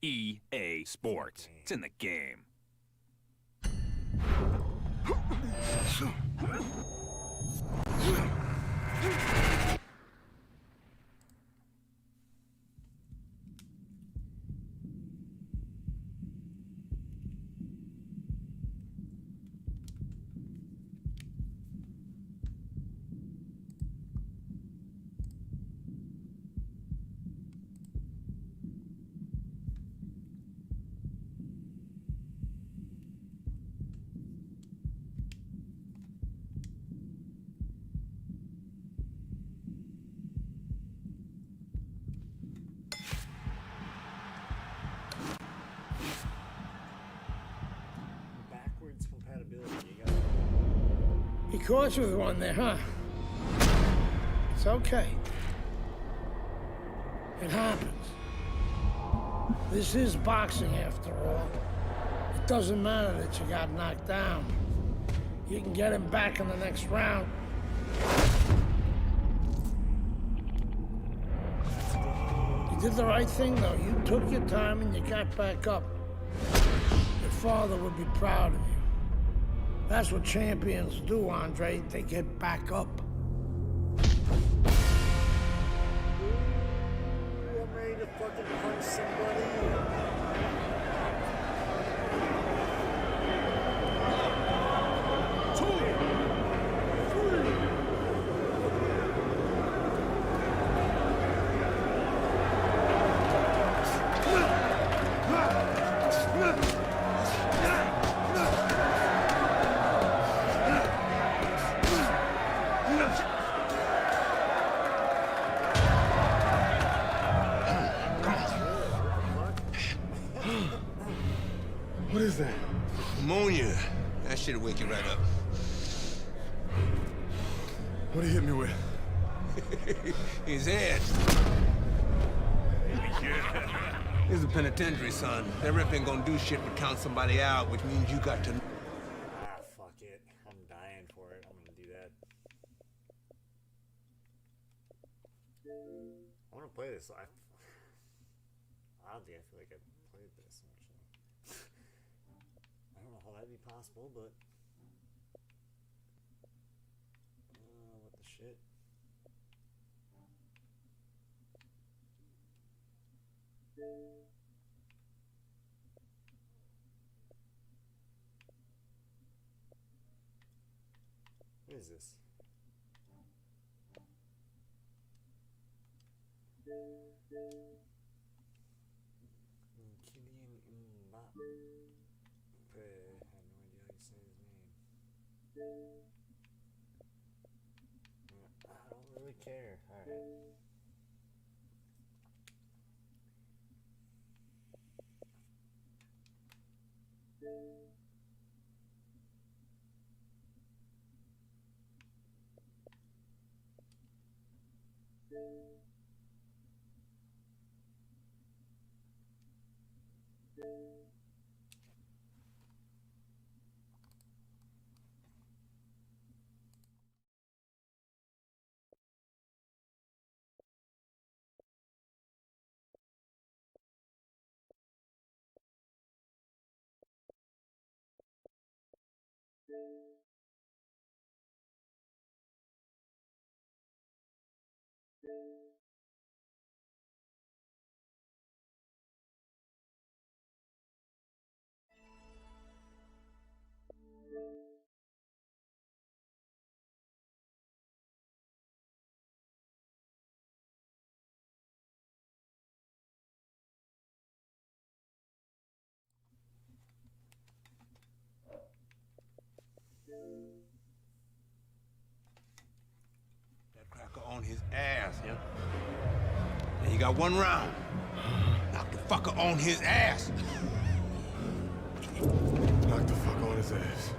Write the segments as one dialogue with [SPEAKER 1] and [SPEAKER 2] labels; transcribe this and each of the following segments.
[SPEAKER 1] EA Sports. It's in the game.
[SPEAKER 2] Backwards compatibility, you got.
[SPEAKER 3] He caught you with one there, huh? It's okay. It happens. This is boxing after all. It doesn't matter that you got knocked down. You can get him back in the next round. You did the right thing, though. You took your time and you got back up. Your father would be proud of you. That's what champions do, Andre. They get back up.
[SPEAKER 2] I'm ready to fucking punch somebody.
[SPEAKER 4] What is that?
[SPEAKER 5] Pneumonia. That shit'll wake you right up.
[SPEAKER 4] What did he hit me with?
[SPEAKER 5] His head. He's a penitentiary, son. That rep ain't gonna do shit but count somebody out, which means you got to...
[SPEAKER 2] Ah, fuck it. I'm dying for it. I'm gonna do that. I wanna play this. Oddly, I feel like I've played this, actually. I don't know how that'd be possible, but... what the shit? What is this? Kylian Mbappe. I have no idea how you say his name. I don't really care. Alright.
[SPEAKER 5] That cracker on his ass, yeah? And you got one round. Knock the motherfucker on his ass.
[SPEAKER 4] Knock the fuck on his ass.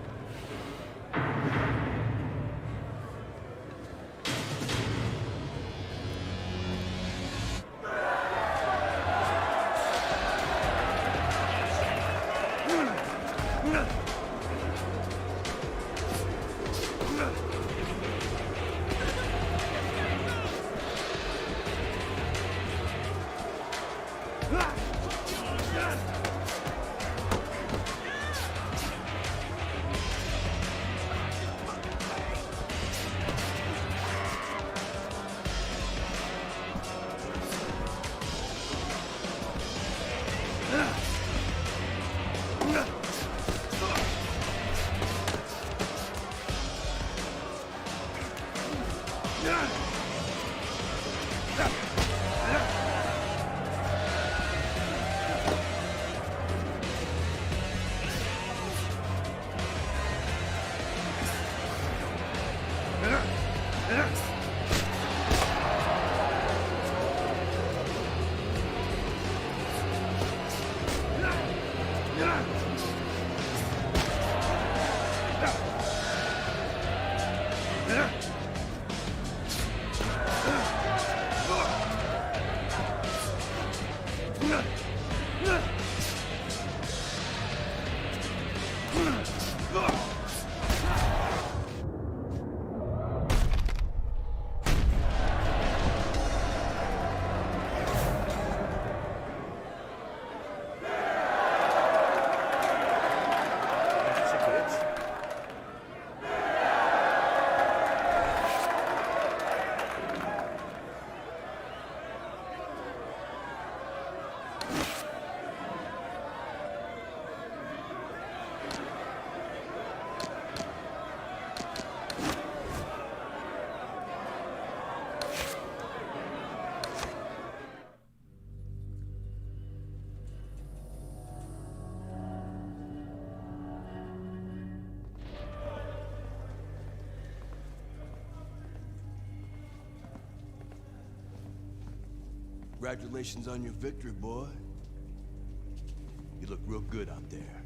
[SPEAKER 6] Congratulations on your victory, boy. You look real good out there.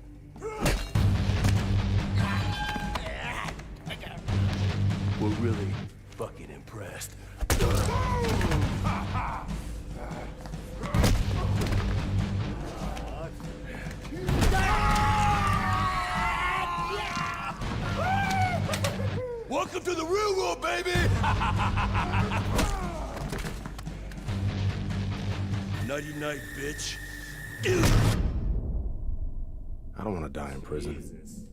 [SPEAKER 6] We're really fucking impressed. Welcome to the real world, baby! Nighty night, bitch.
[SPEAKER 4] I don't want to die in prison.
[SPEAKER 2] Jesus.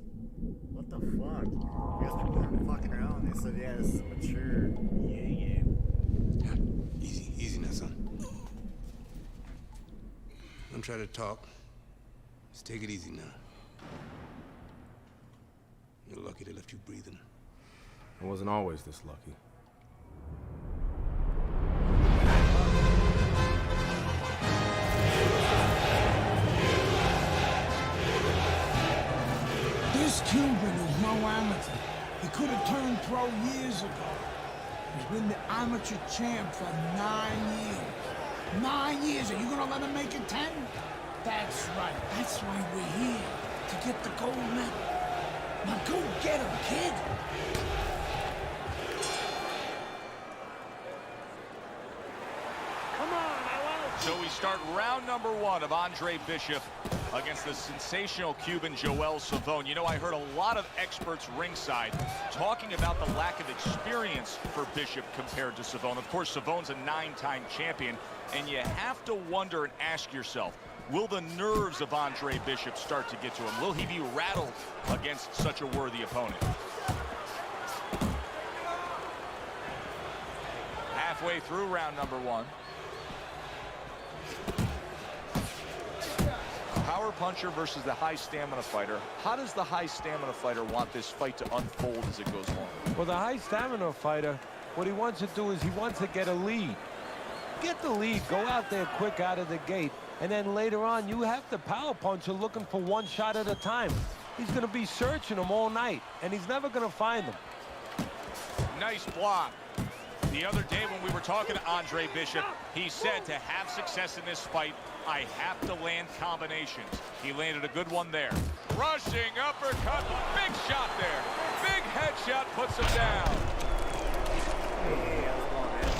[SPEAKER 2] What the fuck? I guess people weren't fucking around. They said, yeah, this is mature.
[SPEAKER 5] Yeah, easy now, son. Don't try to talk. Just take it easy now. You're lucky they left you breathing.
[SPEAKER 4] I wasn't always this lucky.
[SPEAKER 3] This Cuban is no amateur. He could have turned pro years ago. He's been the amateur champ for 9 years. 9 years. Are you gonna let him make it 10? That's right. That's why we're here. To get the gold medal. Now go get him, kid.
[SPEAKER 1] So we start round number 1 of Andre Bishop against the sensational Cuban Joel Savone. You know, I heard a lot of experts ringside talking about the lack of experience for Bishop compared to Savone. Of course, Savone's a 9-time champion, and you have to wonder and ask yourself, will the nerves of Andre Bishop start to get to him? Will he be rattled against such a worthy opponent? Halfway through round number 1. Power puncher versus the high stamina fighter. How does the high stamina fighter want this fight to unfold as it goes along?
[SPEAKER 7] Well, the high stamina fighter, what he wants to do is he wants to get a lead. Get the lead, go out there quick out of the gate, and then later on you have the power puncher looking for one shot at a time. He's going to be searching him all night, and he's never going to find them.
[SPEAKER 1] Nice block. The other day when we were talking to Andre Bishop, he said to have success in this fight, I have to land combinations. He landed a good one there. Rushing uppercut, big shot there. Big headshot puts him down.
[SPEAKER 2] Hey, how's it going, man?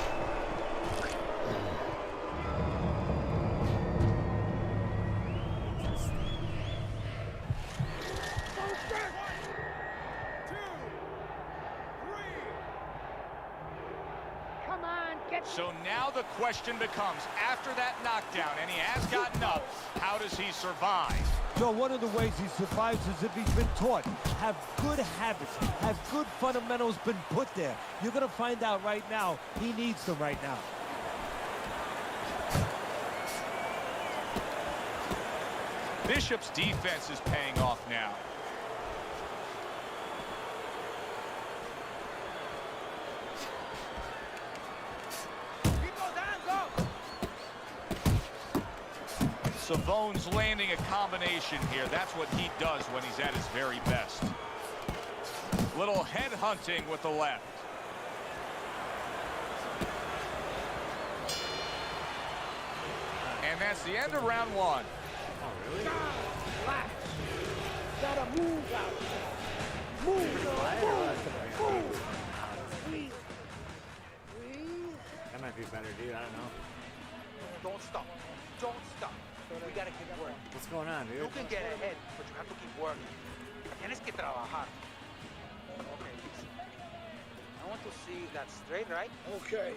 [SPEAKER 3] Come on, get.
[SPEAKER 1] So now the question becomes, after that knockdown, and he has gotten up, how does he survive?
[SPEAKER 7] So one of the ways he survives is if he's been taught. Have good habits, have good fundamentals been put there. You're gonna find out right now, he needs them right now.
[SPEAKER 1] Bishop's defense is paying off now. Savone's landing a combination here. That's what he does when he's at his very best. Little head hunting with the left. And that's the end of round one.
[SPEAKER 2] Oh, really?
[SPEAKER 3] Relax. Gotta move out there. Move, move. Breathe. Breathe.
[SPEAKER 2] That might be better, dude. I don't know.
[SPEAKER 8] Don't stop. Don't stop. We gotta keep working.
[SPEAKER 2] What's going on, dude?
[SPEAKER 8] You can get ahead, but you have to keep working. Tienes que trabajar. Okay, listen. I want to see that straight, right?
[SPEAKER 3] Okay.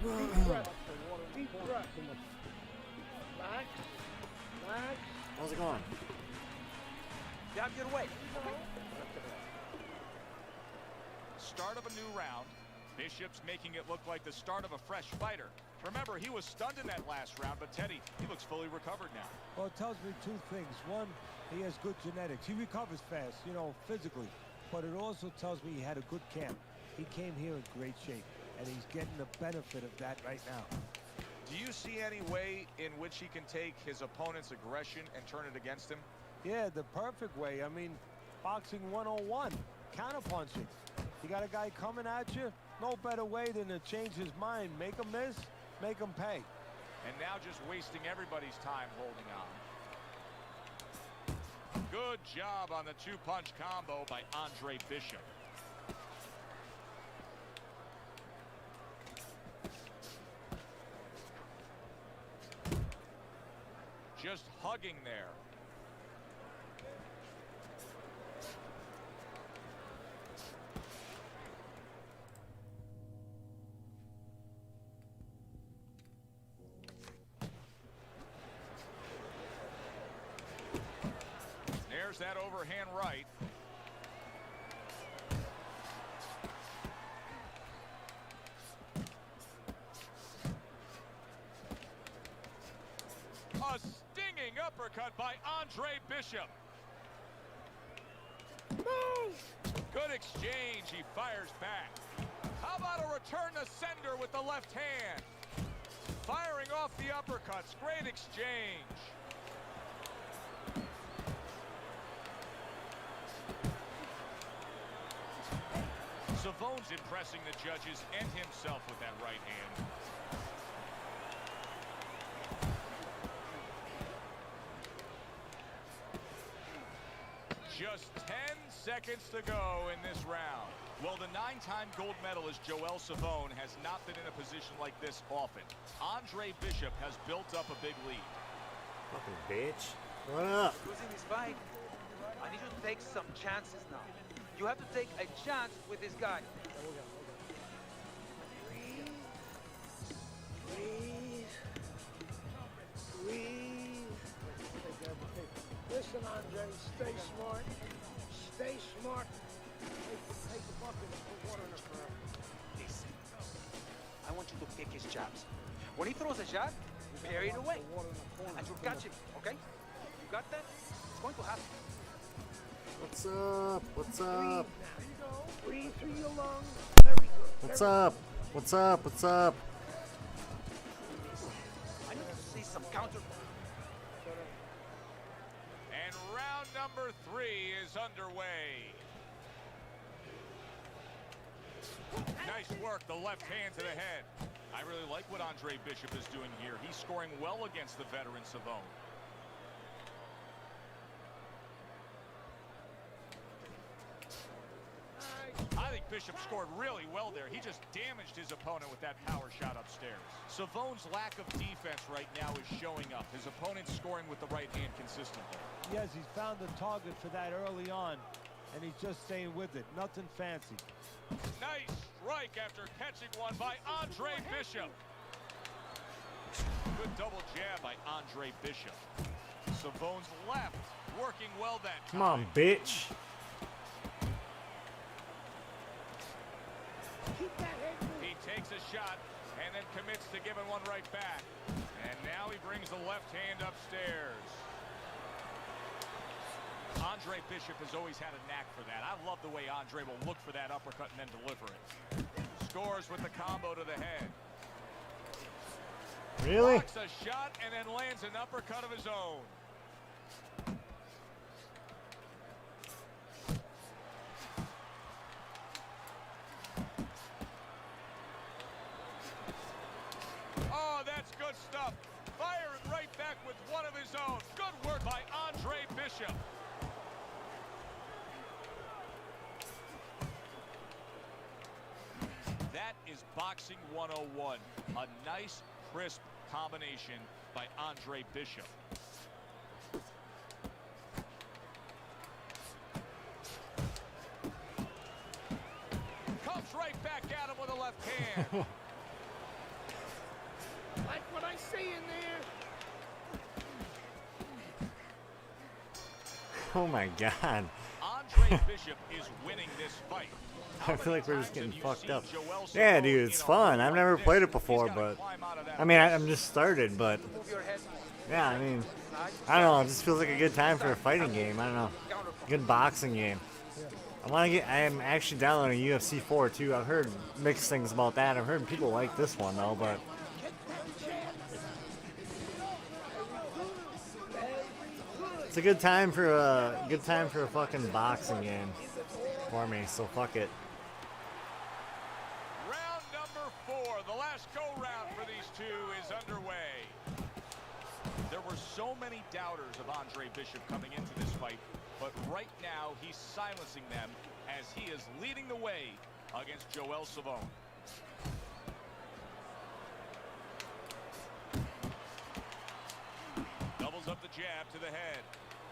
[SPEAKER 3] Deep breath. Deep breath. Relax. Relax.
[SPEAKER 2] How's it going?
[SPEAKER 8] Get out your way.
[SPEAKER 1] Start of a new round. Bishop's making it look like the start of a fresh fighter. Remember, he was stunned in that last round, but Teddy, he looks fully recovered now.
[SPEAKER 7] Well, it tells me two things. One, he has good genetics. He recovers fast, you know, physically. But it also tells me he had a good camp. He came here in great shape, and he's getting the benefit of that right now.
[SPEAKER 1] Do you see any way in which he can take his opponent's aggression and turn it against him?
[SPEAKER 7] Yeah, the perfect way. I mean, boxing 101, counterpunching. You got a guy coming at you, no better way than to change his mind. Make him miss, make him pay.
[SPEAKER 1] And now just wasting everybody's time holding on. Good job on the two-punch combo by Andre Bishop. Just hugging there. There's that overhand right. A stinging uppercut by Andre Bishop. Good exchange. He fires back. How about a return to sender with the left hand? Firing off the uppercuts. Great exchange. Savone's impressing the judges and himself with that right hand. Just 10 seconds to go in this round. Well, the 9-time gold medalist Joel Savone has not been in a position like this often. Andre Bishop has built up a big lead.
[SPEAKER 2] Fucking bitch. What up?
[SPEAKER 8] Losing this fight, I need you to take some chances now. You have to take a chance with this guy.
[SPEAKER 3] Breathe. Breathe. Breathe. Listen, Andre, stay smart. Stay smart. Take the bucket and put water in the fire.
[SPEAKER 8] Listen, I want you to pick his jabs. When he throws a jab, parry it away. And you catch him, okay? You got that? It's going to happen.
[SPEAKER 2] What's up? What's up?
[SPEAKER 3] Breathe through your lungs. Very good.
[SPEAKER 2] What's up? What's up? What's up?
[SPEAKER 8] I need to see some counter.
[SPEAKER 1] And round number 3 is underway. Nice work, the left hand to the head. I really like what Andre Bishop is doing here. He's scoring well against the veteran Savone. I think Bishop scored really well there. He just damaged his opponent with that power shot upstairs. Savone's lack of defense right now is showing up. His opponent's scoring with the right hand consistently.
[SPEAKER 7] Yes, he's found the target for that early on, and he's just staying with it. Nothing fancy.
[SPEAKER 1] Nice strike after catching one by Andre Bishop. Good double jab by Andre Bishop. Savone's left, working well that time.
[SPEAKER 2] Come on, bitch.
[SPEAKER 1] He takes a shot and then commits to giving one right back. And now he brings the left hand upstairs. Andre Bishop has always had a knack for that. I love the way Andre will look for that uppercut and then deliver it. Scores with the combo to the head.
[SPEAKER 2] Really?
[SPEAKER 1] Blocks a shot and then lands an uppercut of his own. Oh, that's good stuff. Firing right back with one of his own. Good work by Andre Bishop. That is boxing 101. A nice, crisp combination by Andre Bishop. Comes right back at him with a left hand.
[SPEAKER 3] Like what I see in there.
[SPEAKER 2] Oh my God.
[SPEAKER 1] Andre Bishop is winning this fight.
[SPEAKER 2] I feel like we're just getting fucked up. Yeah, dude, it's fun. I've never played it before, but I mean, I'm just started, but yeah, I mean, I don't know. It just feels like a good time for a fighting game. I don't know, good boxing game. I'm actually downloading UFC 4 too. I've heard mixed things about that. I've heard people like this one though, but it's a good time for a fucking boxing game for me. So fuck it.
[SPEAKER 1] Round number 4, the last go-round for these two is underway. There were so many doubters of Andre Bishop coming into this fight, but right now he's silencing them as he is leading the way against Joel Savone. Doubles up the jab to the head.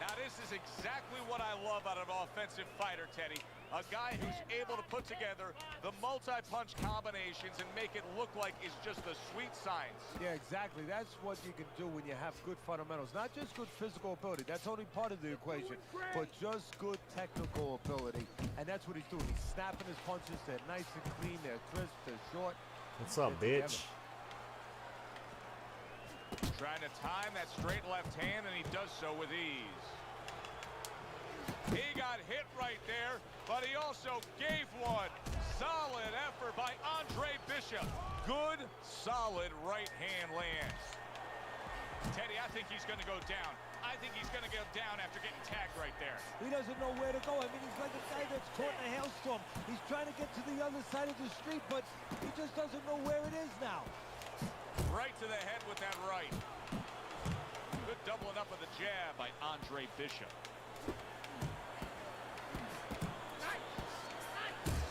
[SPEAKER 1] Now this is exactly what I love out of an offensive fighter, Teddy. A guy who's able to put together the multi-punch combinations and make it look like it's just the sweet science.
[SPEAKER 7] Yeah, exactly. That's what you can do when you have good fundamentals. Not just good physical ability. That's only part of the equation. But just good technical ability. And that's what he's doing. He's snapping his punches. They're nice and clean. They're crisp. They're short.
[SPEAKER 2] What's up, bitch?
[SPEAKER 1] Trying to time that straight left hand, and he does so with ease. He got hit right there, but he also gave one. Solid effort by Andre Bishop. Good, solid right hand lands. Teddy, I think he's going to go down. I think he's going to go down after getting tagged right there.
[SPEAKER 7] He doesn't know where to go. I mean, he's like a guy that's caught in a hailstorm. He's trying to get to the other side of the street, but he just doesn't know where it is now.
[SPEAKER 1] Right to the head with that right. Good doubling up of the jab by Andre Bishop.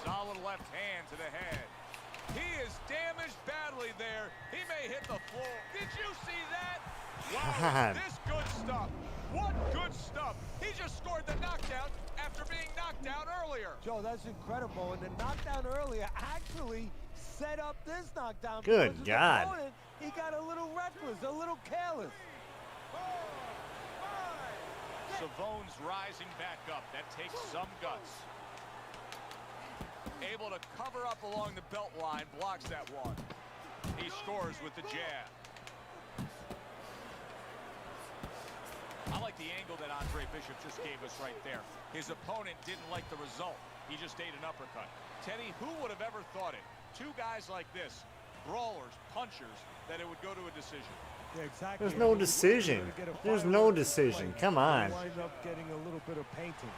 [SPEAKER 1] Solid left hand to the head. He is damaged badly there. He may hit the floor. Did you see that? Wow, this good stuff. What good stuff. He just scored the knockdown after being knocked down earlier.
[SPEAKER 7] Joe, that's incredible. And the knockdown earlier actually set up this knockdown.
[SPEAKER 2] Good
[SPEAKER 7] because his
[SPEAKER 2] God.
[SPEAKER 7] opponent, he got a little reckless, a little careless.
[SPEAKER 1] Savone's rising back up. That takes some guts. Able to cover up along the belt line, blocks that one. He scores with the jab. I like the angle that Andre Bishop just gave us right there. His opponent didn't like the result. He just ate an uppercut. Teddy, who would have ever thought it? Two guys like this, brawlers, punchers, that it would go to a decision.
[SPEAKER 7] Yeah, exactly.
[SPEAKER 2] There's no decision. There's no decision. Come on.
[SPEAKER 7] Wind up getting a little bit of painting.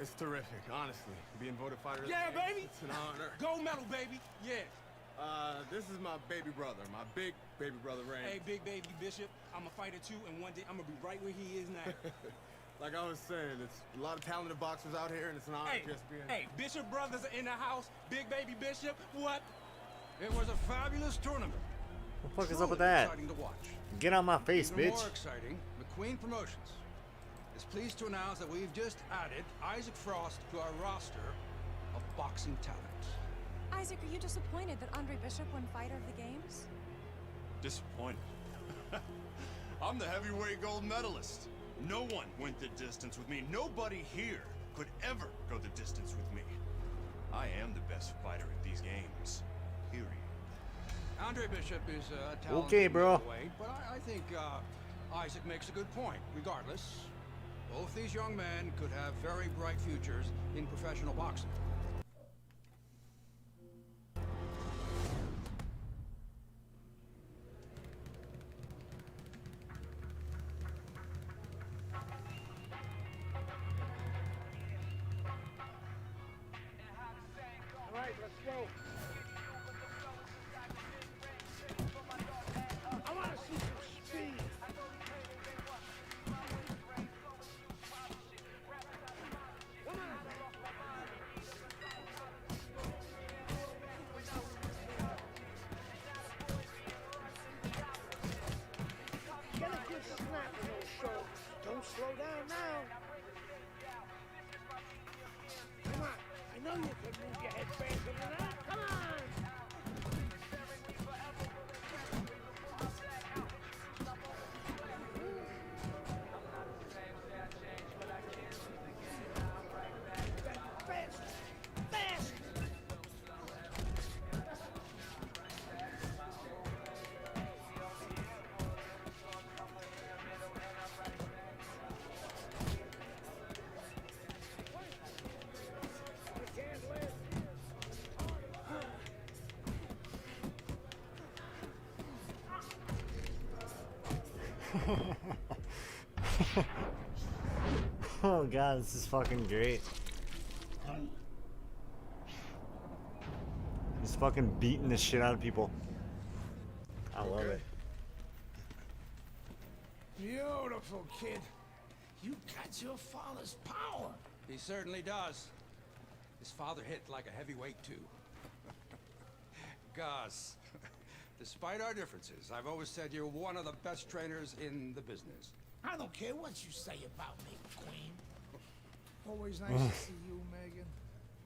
[SPEAKER 4] It's terrific, honestly. Being voted fighter.
[SPEAKER 5] Yeah, baby.
[SPEAKER 4] It's an honor.
[SPEAKER 5] Gold medal, baby. Yeah.
[SPEAKER 4] This is my baby brother, my big baby brother, Ray.
[SPEAKER 5] Hey, big baby Bishop. I'm a fighter too, and one day I'm gonna be right where he is now.
[SPEAKER 4] Like I was saying, it's a lot of talented boxers out here, and it's an honor just being.
[SPEAKER 5] Hey, Bishop brothers are in the house. Big baby Bishop. What? It was a fabulous tournament.
[SPEAKER 2] What the fuck is up with that?
[SPEAKER 5] Exciting to watch.
[SPEAKER 2] Get on my face,
[SPEAKER 5] Even
[SPEAKER 2] bitch.
[SPEAKER 5] more exciting, McQueen Promotions is pleased to announce that we've just added Isaac Frost to our roster of boxing talent.
[SPEAKER 9] Isaac, are you disappointed that Andre Bishop won Fighter of the Games?
[SPEAKER 6] Disappointed. I'm the heavyweight gold medalist. No one went the distance with me. Nobody here could ever go the distance with me. I am the best fighter at these games. Period.
[SPEAKER 5] Andre Bishop is a talented
[SPEAKER 2] Okay, bro.
[SPEAKER 5] middleweight, but I think Isaac makes a good point. Regardless, both these young men could have very bright futures in professional boxing.
[SPEAKER 3] All right, let's go. I want to see some speed. Come on. Get a good snap in those shoulders. Don't slow down now. Come on. I know you can move your head faster than that. Come on. Fast. Fast. You can't live.
[SPEAKER 2] Oh god, this is fucking great. He's fucking beating the shit out of people. I love it.
[SPEAKER 3] Beautiful, kid. You got your father's power.
[SPEAKER 5] He certainly does. His father hit like a heavyweight too. Gus, despite our differences, I've always said you're one of the best trainers in the business.
[SPEAKER 3] I don't care what you say about me, Queen. Always nice to see you, Megan.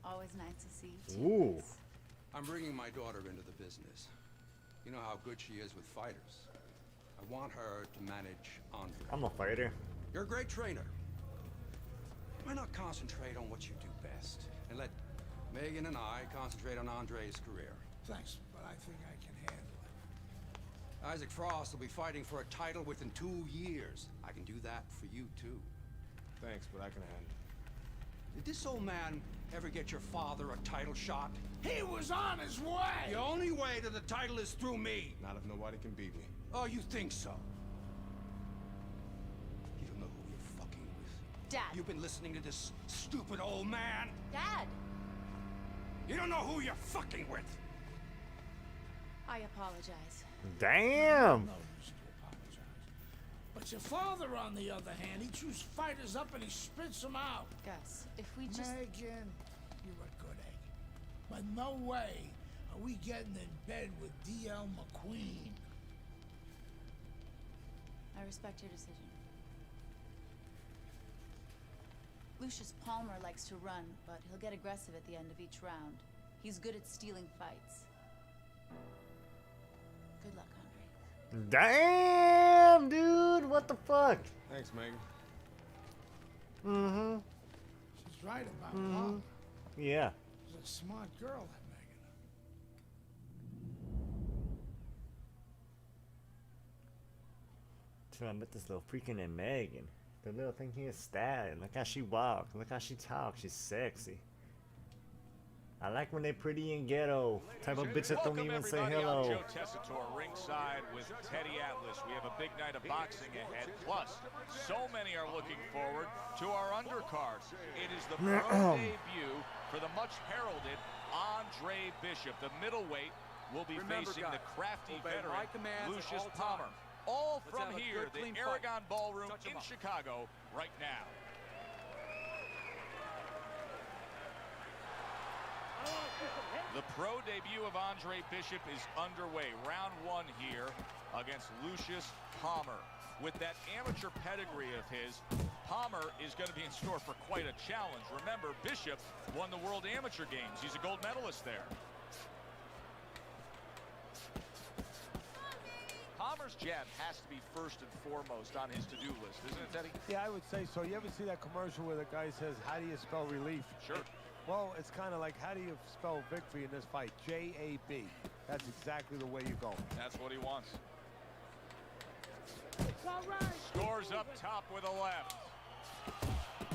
[SPEAKER 10] Always nice to see you too.
[SPEAKER 2] Ooh.
[SPEAKER 5] I'm bringing my daughter into the business. You know how good she is with fighters. I want her to manage Andre.
[SPEAKER 2] I'm a fighter.
[SPEAKER 5] You're a great trainer. Why not concentrate on what you do best and let Megan and I concentrate on Andre's career?
[SPEAKER 3] Thanks, but I think I can handle it.
[SPEAKER 5] Isaac Frost will be fighting for a title within 2 years. I can do that for you too.
[SPEAKER 4] Thanks, but I can handle it.
[SPEAKER 5] Did this old man ever get your father a title shot?
[SPEAKER 3] He was on his way.
[SPEAKER 5] The only way to the title is through me.
[SPEAKER 4] Not if nobody can beat me.
[SPEAKER 5] Oh, you think so? You don't know who you're fucking with.
[SPEAKER 10] Dad.
[SPEAKER 5] You've been listening to this stupid old man.
[SPEAKER 10] Dad.
[SPEAKER 5] You don't know who you're fucking with.
[SPEAKER 10] I apologize.
[SPEAKER 2] Damn.
[SPEAKER 3] No use to apologize. But your father, on the other hand, he chews fighters up and he spits them out.
[SPEAKER 10] Gus, if we just...
[SPEAKER 3] Megan, you're a good egg. But no way are we getting in bed with D.L. McQueen.
[SPEAKER 10] I respect your decision. Lucius Palmer likes to run, but he'll get aggressive at the end of each round. He's good at stealing fights. Good luck, Andre.
[SPEAKER 2] Damn, dude. What the fuck?
[SPEAKER 4] Thanks, Megan.
[SPEAKER 2] Mm-hmm.
[SPEAKER 3] She's right about Palmer.
[SPEAKER 2] Yeah.
[SPEAKER 3] She's a smart girl, that Megan.
[SPEAKER 2] Dude, I met this little freaking named Megan. The little thing here is stabbing. Look how she walks. Look how she talks. She's sexy. I like when they're pretty and ghetto. Type of bitch that don't even say hello.
[SPEAKER 1] I'm Joe Tessitore, ringside with Teddy Atlas. We have a big night of boxing ahead. Plus, so many are looking forward to our undercard. It is the pro debut for the much heralded Andre Bishop. The middleweight will be facing the crafty veteran Lucius Palmer. All from here, the Aragon Ballroom in Chicago right now. The pro debut of Andre Bishop is underway. Round one here against Lucius Palmer. With that amateur pedigree of his, Palmer is going to be in store for quite a challenge. Remember, Bishop won the World Amateur Games. He's a gold medalist there. Palmer's jab has to be first and foremost on his to-do list, isn't it, Teddy?
[SPEAKER 7] Yeah, I would say so. You ever see that commercial where the guy says, how do you spell relief?
[SPEAKER 1] Sure.
[SPEAKER 7] Well, it's kind of like, how do you spell victory in this fight? J-A-B. That's exactly the way you go.
[SPEAKER 1] That's what he wants. Scores up top with a left.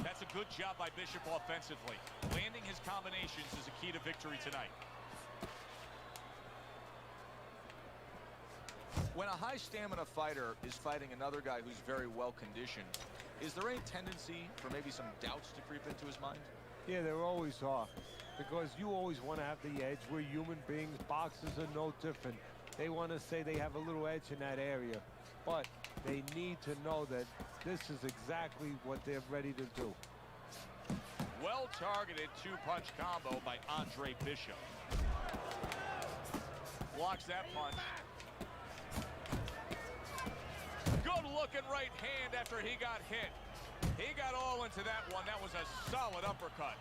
[SPEAKER 1] That's a good job by Bishop offensively. Landing his combinations is a key to victory tonight. When a high-stamina fighter is fighting another guy who's very well-conditioned, is there any tendency for maybe some doubts to creep into his mind?
[SPEAKER 7] Yeah, there always are. Because you always want to have the edge. We're human beings. Boxers are no different. They want to say they have a little edge in that area. But they need to know that this is exactly what they're ready to do.
[SPEAKER 1] Well-targeted two-punch combo by Andre Bishop. Blocks that punch. Good-looking right hand after he got hit. He got all into that one. That was a solid uppercut.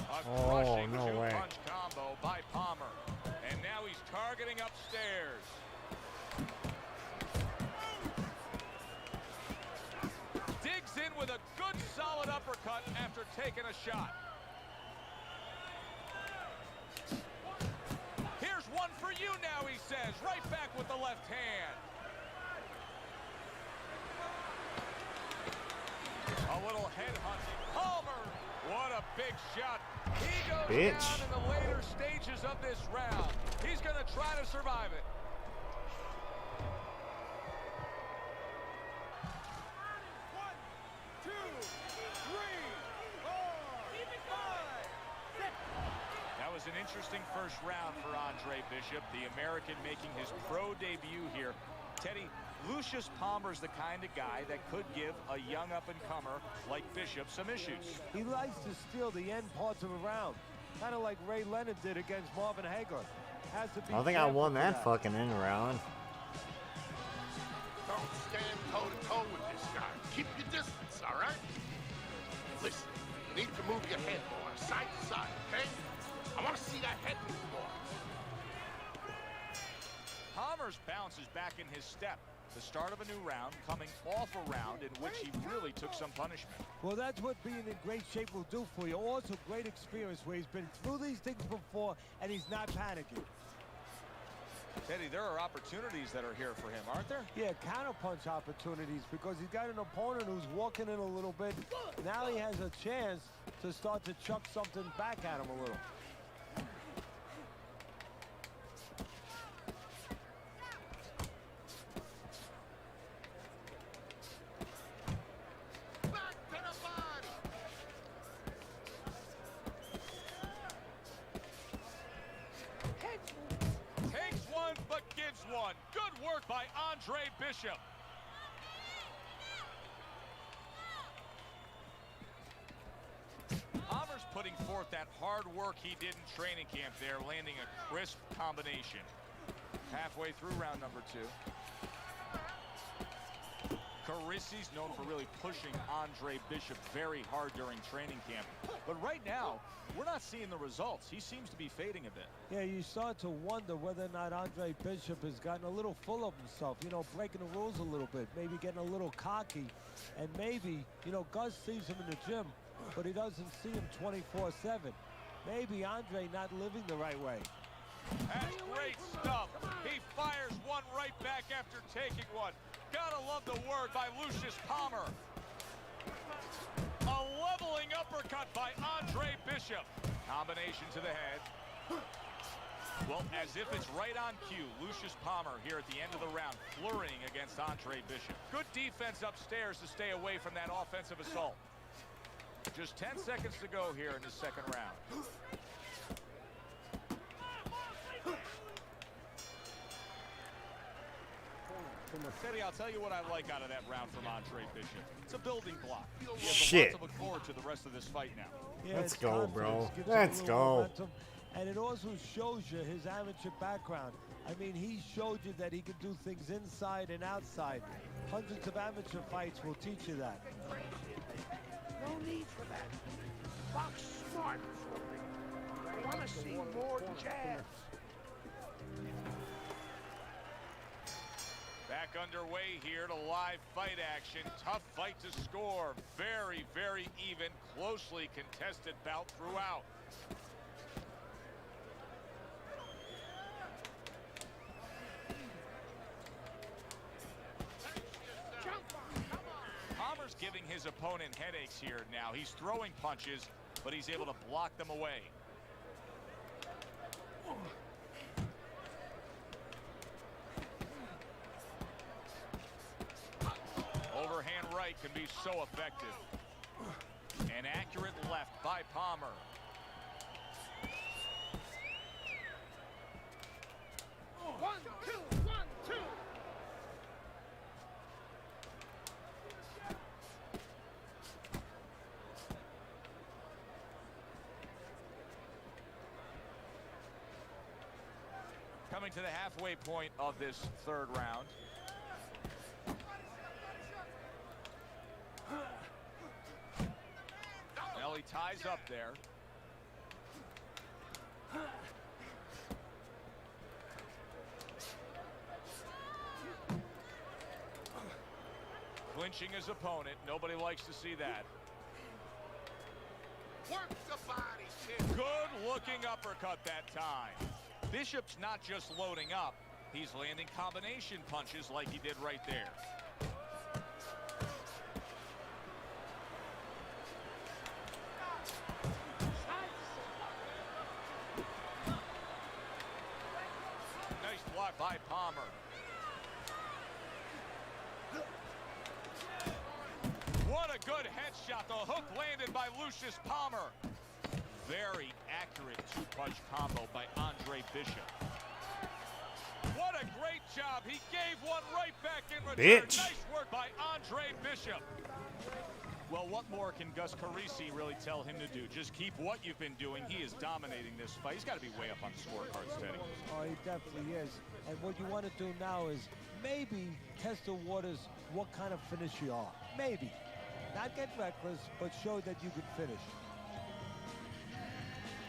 [SPEAKER 1] A crushing two-punch combo by Palmer. And now he's targeting upstairs. Digs in with a good solid uppercut after taking a shot. Here's one for you now, he says. Right back with the left hand. A little head hunting. Palmer, what a big shot. He goes down in the later stages of this round. He's going to try to survive it. That was an interesting first round for Andre Bishop, the American making his pro debut here. Teddy, Lucius Palmer's the kind of guy that could give a young up-and-comer like Bishop some issues.
[SPEAKER 7] He likes to steal the end parts of a round, kind of like Ray Leonard did against Marvin Hagler. Has to be
[SPEAKER 2] I don't think I won that fucking end round.
[SPEAKER 11] Don't stand toe-to-toe with this guy. Keep your distance, all right? Listen, you need to move your head more, side to side, okay? I want to see that head move more.
[SPEAKER 1] Palmer's bounce is back in his step. The start of a new round, coming off a round in which he really took some punishment.
[SPEAKER 7] Well, that's what being in great shape will do for you. Also, great experience where he's been through these things before and he's not panicking.
[SPEAKER 1] Teddy, there are opportunities that are here for him, aren't there?
[SPEAKER 7] Yeah, counterpunch opportunities because he's got an opponent who's walking in a little bit. Now he has a chance to start to chuck something back at him a little.
[SPEAKER 1] Good work by Andre Bishop. Palmer's putting forth that hard work he did in training camp there, landing a crisp combination. Halfway through round number two. Carissie's known for really pushing Andre Bishop very hard during training camp. But right now, we're not seeing the results. He seems to be fading a bit.
[SPEAKER 7] Yeah, you start to wonder whether or not Andre Bishop has gotten a little full of himself, you know, breaking the rules a little bit, maybe getting a little cocky. And maybe, you know, Gus sees him in the gym, but he doesn't see him 24/7. Maybe Andre not living the right way.
[SPEAKER 1] That's great stuff. He fires one right back after taking one. Gotta love the word by Lucius Palmer. A leveling uppercut by Andre Bishop. Combination to the head. Well, as if it's right on cue, Lucius Palmer here at the end of the round, flurrying against Andre Bishop. Good defense upstairs to stay away from that offensive assault. Just 10 seconds to go here in the second round. Teddy, I'll tell you what I like out of that round from Andre Bishop. It's a building block. He has a lot to look forward to the rest of this fight now.
[SPEAKER 7] Yeah,
[SPEAKER 2] Let's go, bro.
[SPEAKER 7] Gives
[SPEAKER 2] Let's
[SPEAKER 7] him a
[SPEAKER 2] go.
[SPEAKER 7] momentum, and it also shows you his amateur background. I mean, he showed you that he can do things inside and outside. Hundreds of amateur fights will teach you that.
[SPEAKER 3] No need for that. Box smart for me. I want to see more jabs.
[SPEAKER 1] Back underway here to live fight action. Tough fight to score. Very, very even, closely contested bout throughout. Palmer's giving his opponent headaches here now. He's throwing punches, but he's able to block them away. Overhand right can be so effective. An accurate left by Palmer.
[SPEAKER 3] One, two, 1, 2.
[SPEAKER 1] Coming to the halfway point of this third round. Well, he ties up there. Clinching his opponent. Nobody likes to see that.
[SPEAKER 11] Work the body, kid.
[SPEAKER 1] Good looking uppercut that time. Bishop's not just loading up. He's landing combination punches like he did right there. Nice block by Palmer. What a good headshot. The hook landed by Lucius Palmer. Very accurate two-punch combo by Andre Bishop. What a great job. He gave one right back in return.
[SPEAKER 2] Bitch.
[SPEAKER 1] Nice work by Andre Bishop. Well, what more can Gus Carisi really tell him to do? Just keep what you've been doing. He is dominating this fight. He's got to be way up on the scorecards, Teddy.
[SPEAKER 7] Oh, he definitely is. And what you want to do now is maybe test the waters what kind of finish you are. Maybe. Not get reckless, but show that you can finish.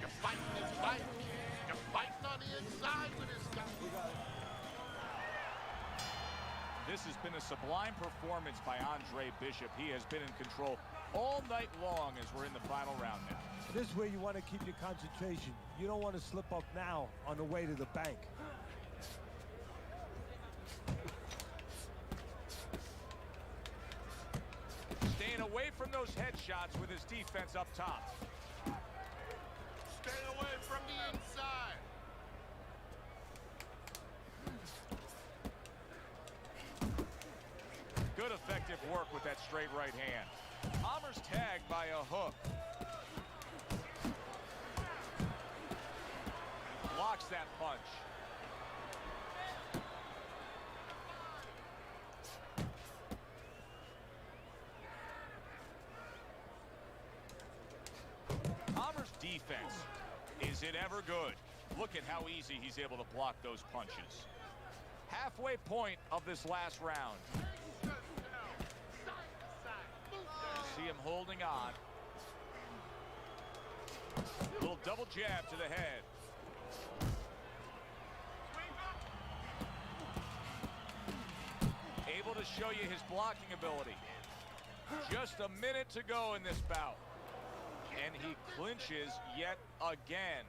[SPEAKER 11] You're fighting this fight. You're fighting on the inside with this guy.
[SPEAKER 1] This has been a sublime performance by Andre Bishop. He has been in control all night long as we're in the final round now.
[SPEAKER 7] This is where you want to keep your concentration. You don't want to slip up now on the way to the bank.
[SPEAKER 1] Staying away from those headshots with his defense up top.
[SPEAKER 11] Stay away from the inside.
[SPEAKER 1] Good effective work with that straight right hand. Palmer's tagged by a hook. Blocks that punch. Palmer's defense, is it ever good? Look at how easy he's able to block those punches. Halfway point of this last round. See him holding on. Little double jab to the head. Able to show you his blocking ability. Just a minute to go in this bout. And he clinches yet again.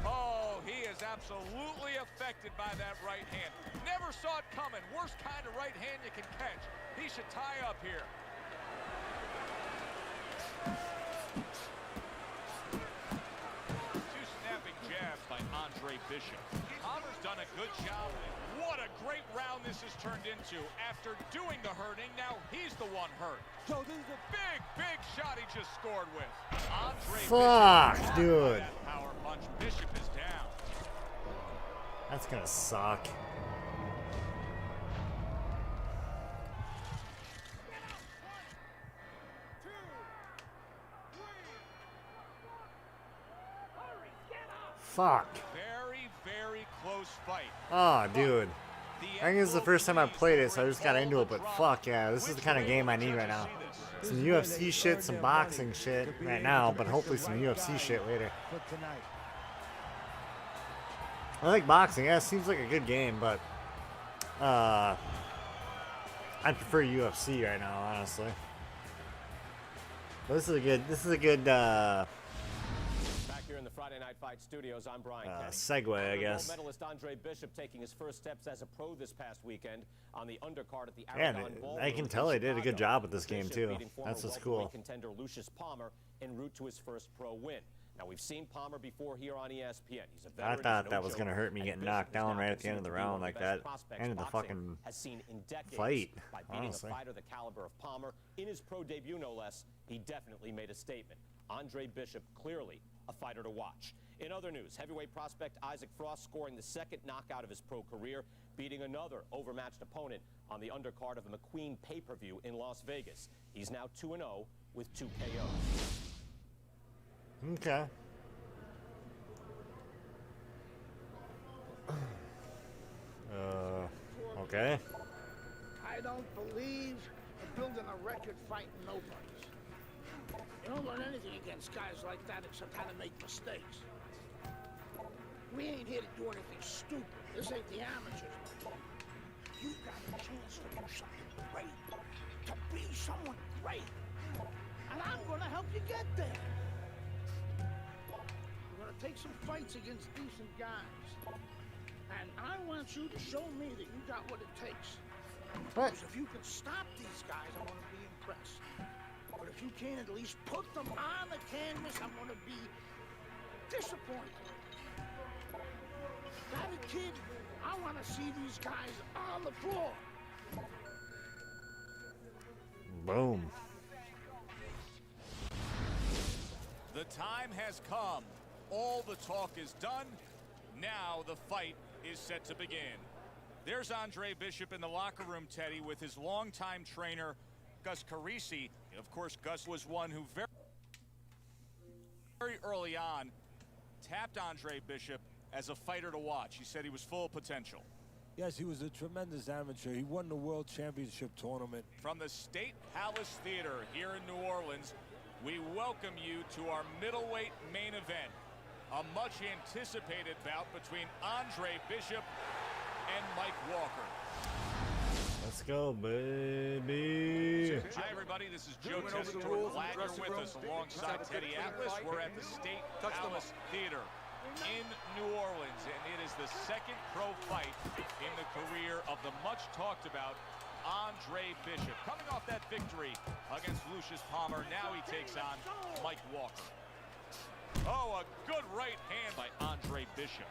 [SPEAKER 1] Oh, he is absolutely absolutely affected by that right hand. Never saw it coming. Worst kind of right hand you can catch. He should tie up here. Two snapping jabs by Andre Bishop. Palmer's done a good job. What a great round this has turned into. After doing the hurting, now he's the one hurt. So this is a big shot he just scored with. Andre
[SPEAKER 2] Fuck, dude.
[SPEAKER 1] That power punch. Bishop is down.
[SPEAKER 2] That's gonna suck. Fuck.
[SPEAKER 1] Very close fight.
[SPEAKER 2] Oh, dude. I think this is the first time I've played it, so I just got into it, but fuck yeah, this is the kind of game I need right now. Some UFC shit, some boxing shit right now, but hopefully some UFC shit later. I like boxing, yeah, it seems like a good game, but I prefer UFC right now, honestly. But this is a good
[SPEAKER 12] Back here in the Friday Night Fight studios, I'm Brian
[SPEAKER 2] segue, I guess.
[SPEAKER 12] Gold medalist Andre Bishop taking his first steps as a pro this past weekend on the undercard at the
[SPEAKER 2] Yeah,
[SPEAKER 12] Aragon Ballroom
[SPEAKER 2] I can tell they did a good job with this game too. That's what's cool.
[SPEAKER 12] Contender Lucius Palmer en route to his first pro win. Now we've seen Palmer before here on ESPN. He's a veteran.
[SPEAKER 2] I thought that was gonna hurt me getting knocked down right at the end of the round like that. End of the fucking fight.
[SPEAKER 12] By beating
[SPEAKER 2] Honestly.
[SPEAKER 12] a fighter the caliber of Palmer in his pro debut, no less, he definitely made a statement. Andre Bishop, clearly a fighter to watch. In other news, heavyweight prospect Isaac Frost scoring the second knockout of his pro career, beating another overmatched opponent on the undercard of a McQueen pay-per-view in Las Vegas. He's now 2-0 with 2 KOs.
[SPEAKER 2] Okay. Okay.
[SPEAKER 3] I don't believe in building a record fighting nobodies. You don't learn anything against guys like that except how to make mistakes. We ain't here to do anything stupid. This ain't the amateurs. You got a chance to do something great, to be someone great, and I'm gonna help you get there. We're gonna take some fights against decent guys, and I want you to show me that you got what it takes.
[SPEAKER 2] What?
[SPEAKER 3] Because if you can stop these guys, I'm gonna be impressed. But if you can't at least put them on the canvas, I'm gonna be disappointed. Got it, kid? I want to see these guys on the floor.
[SPEAKER 2] Boom.
[SPEAKER 1] The time has come. All the talk is done. Now the fight is set to begin. There's Andre Bishop in the locker room, Teddy, with his longtime trainer, Gus Carisi. Of course, Gus was one who very early on tapped Andre Bishop as a fighter to watch. He said he was full of potential.
[SPEAKER 7] Yes, he was a tremendous amateur. He won the World Championship tournament.
[SPEAKER 1] From the State Palace Theater here in New Orleans, we welcome you to our middleweight main event. A much anticipated bout between Andre Bishop and Mike Walker.
[SPEAKER 2] Let's go, baby.
[SPEAKER 1] Hi, everybody. This is Joe Tessitore. Glad you're with us alongside Teddy Atlas. We're at the State Palace Theater in New Orleans, and it is the second pro fight in the career of the much talked about Andre Bishop. Coming off that victory against Lucius Palmer, now he takes on Mike Walker. Oh, a good right hand by Andre Bishop.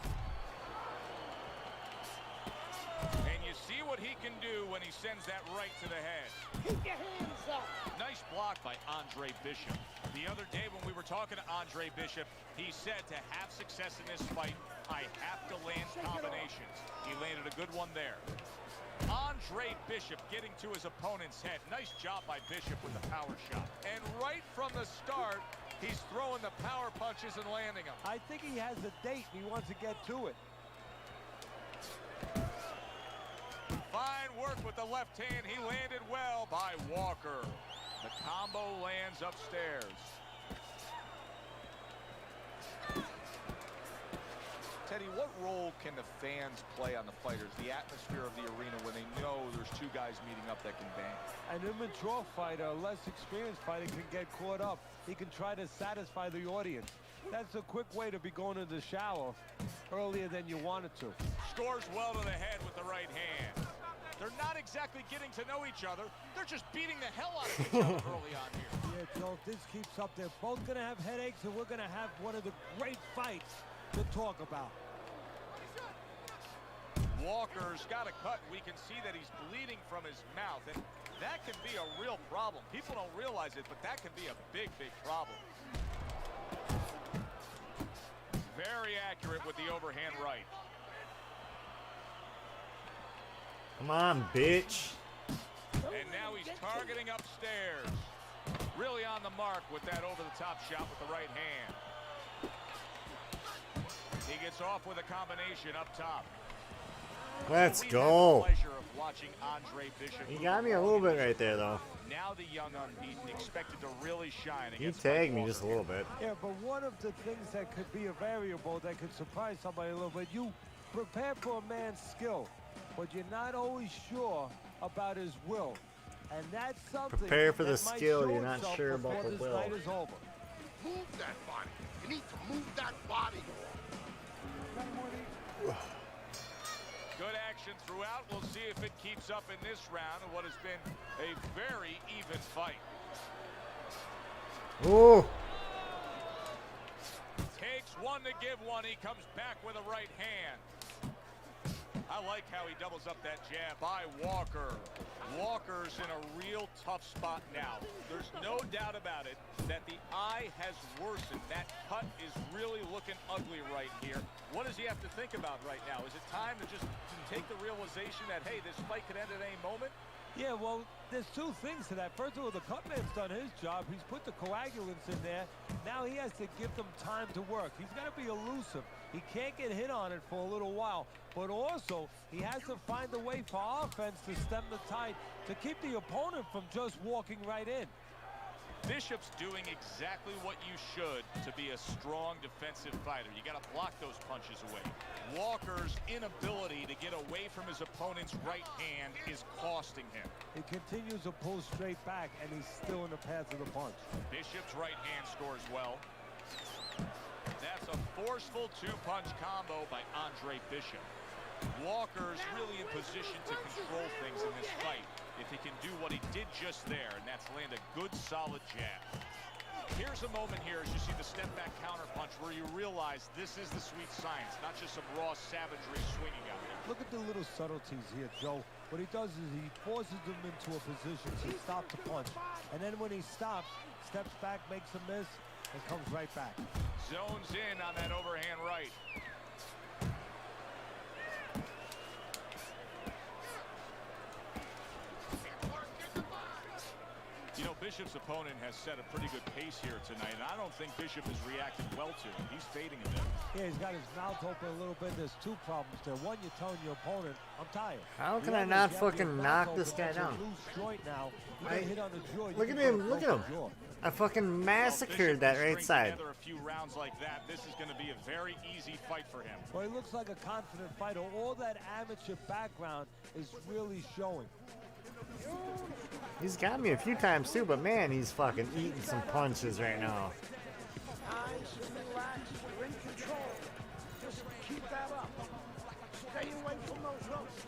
[SPEAKER 1] And you see what he can do when he sends that right to the head.
[SPEAKER 3] Keep your hands up.
[SPEAKER 1] Nice block by Andre Bishop. The other day when we were talking to Andre Bishop, he said to have success in this fight, I have to land combinations. He landed a good one there. Andre Bishop getting to his opponent's head. Nice job by Bishop with the power shot. And right from the start, he's throwing the power punches and landing them.
[SPEAKER 7] I think he has a date and he wants to get to it.
[SPEAKER 1] Fine work with the left hand. He landed well by Walker. The combo lands upstairs.
[SPEAKER 13] Teddy, what role can the fans play on the fighters, the atmosphere of the arena when they know there's two guys meeting up that can bang?
[SPEAKER 7] An immature fighter, a less experienced fighter can get caught up. He can try to satisfy the audience. That's a quick way to be going to the shower earlier than you wanted to.
[SPEAKER 1] Scores well to the head with the right hand. They're not exactly getting to know each other. They're just beating the hell out of each other early on here.
[SPEAKER 7] Yeah, Joe, if this keeps up, they're both going to have headaches, and we're going to have one of the great fights to talk about.
[SPEAKER 1] Walker's got a cut. We can see that he's bleeding from his mouth, and that can be a real problem. People don't realize it, but that can be a big, big problem. Very accurate with the overhand right.
[SPEAKER 2] Come on, bitch.
[SPEAKER 1] And now he's targeting upstairs. Really on the mark with that over-the-top shot with the right hand. He gets off with a combination up top.
[SPEAKER 2] Let's go.
[SPEAKER 1] Pleasure of watching Andre Bishop.
[SPEAKER 2] He got me a little bit right there, though.
[SPEAKER 1] Now the young unbeaten expected to really shine
[SPEAKER 2] He
[SPEAKER 1] against
[SPEAKER 2] tagged
[SPEAKER 1] Mike
[SPEAKER 2] me just a little bit.
[SPEAKER 7] Yeah, but one of the things that could be a variable that could surprise somebody a little bit, you prepare for a man's skill, but you're not always sure about his will. And that's something.
[SPEAKER 2] Prepare for the
[SPEAKER 7] that might
[SPEAKER 2] skill,
[SPEAKER 7] show
[SPEAKER 2] you're not
[SPEAKER 7] itself
[SPEAKER 2] sure about
[SPEAKER 7] before
[SPEAKER 2] the
[SPEAKER 7] this
[SPEAKER 2] will.
[SPEAKER 7] night is over.
[SPEAKER 11] Move that body. You need to move that body.
[SPEAKER 1] Good action throughout. We'll see if it keeps up in this round of what has been a very even fight.
[SPEAKER 2] Ooh.
[SPEAKER 1] Takes one to give one. He comes back with a right hand. I like how he doubles up that jab by Walker. Walker's in a real tough spot now. There's no doubt about it that the eye has worsened. That cut is really looking ugly right here. What does he have to think about right now? Is it time to just take the realization that, hey, this fight could end at any moment?
[SPEAKER 7] Yeah, well, there's two things to that. First of all, the cutman's done his job. He's put the coagulants in there. Now he has to give them time to work. He's got to be elusive. He can't get hit on it for a little while. But also, he has to find a way for offense to stem the tide, to keep the opponent from just walking right in.
[SPEAKER 1] Bishop's doing exactly what you should to be a strong defensive fighter. You got to block those punches away. Walker's inability to get away from his opponent's right hand is costing him.
[SPEAKER 7] He continues to pull straight back, and he's still in the path of the punch.
[SPEAKER 1] Bishop's right hand scores well. That's a forceful two-punch combo by Andre Bishop. Walker's really in position to control things in this fight if he can do what he did just there, and that's land a good, solid jab. Here's a moment here as you see the step-back counter-punch where you realize this is the sweet science, not just some raw savagery swinging out there.
[SPEAKER 7] Look at the little subtleties here, Joe. What he does is he forces them into a position to stop the punch. And then when he stops, steps back, makes a miss, and comes right back.
[SPEAKER 1] Zones in on that overhand right. You know, Bishop's opponent has set a pretty good pace here tonight, and I don't think Bishop has reacted well to it. He's fading a bit.
[SPEAKER 7] Yeah, he's got his mouth open a little bit. There's two problems there. One, you're telling your opponent, I'm tired.
[SPEAKER 2] How can I not fucking knock this guy down? Look at him, look at him. I fucking massacred that right side.
[SPEAKER 1] Together a few rounds like that, this is going to be a very easy fight for him.
[SPEAKER 7] Well, he looks like a confident fighter. All that amateur background is really showing.
[SPEAKER 2] He's got me a few times too, but man, he's fucking eating some punches right now.
[SPEAKER 3] Nice and relaxed. You're in control. Just keep that up. Stay away from those ropes.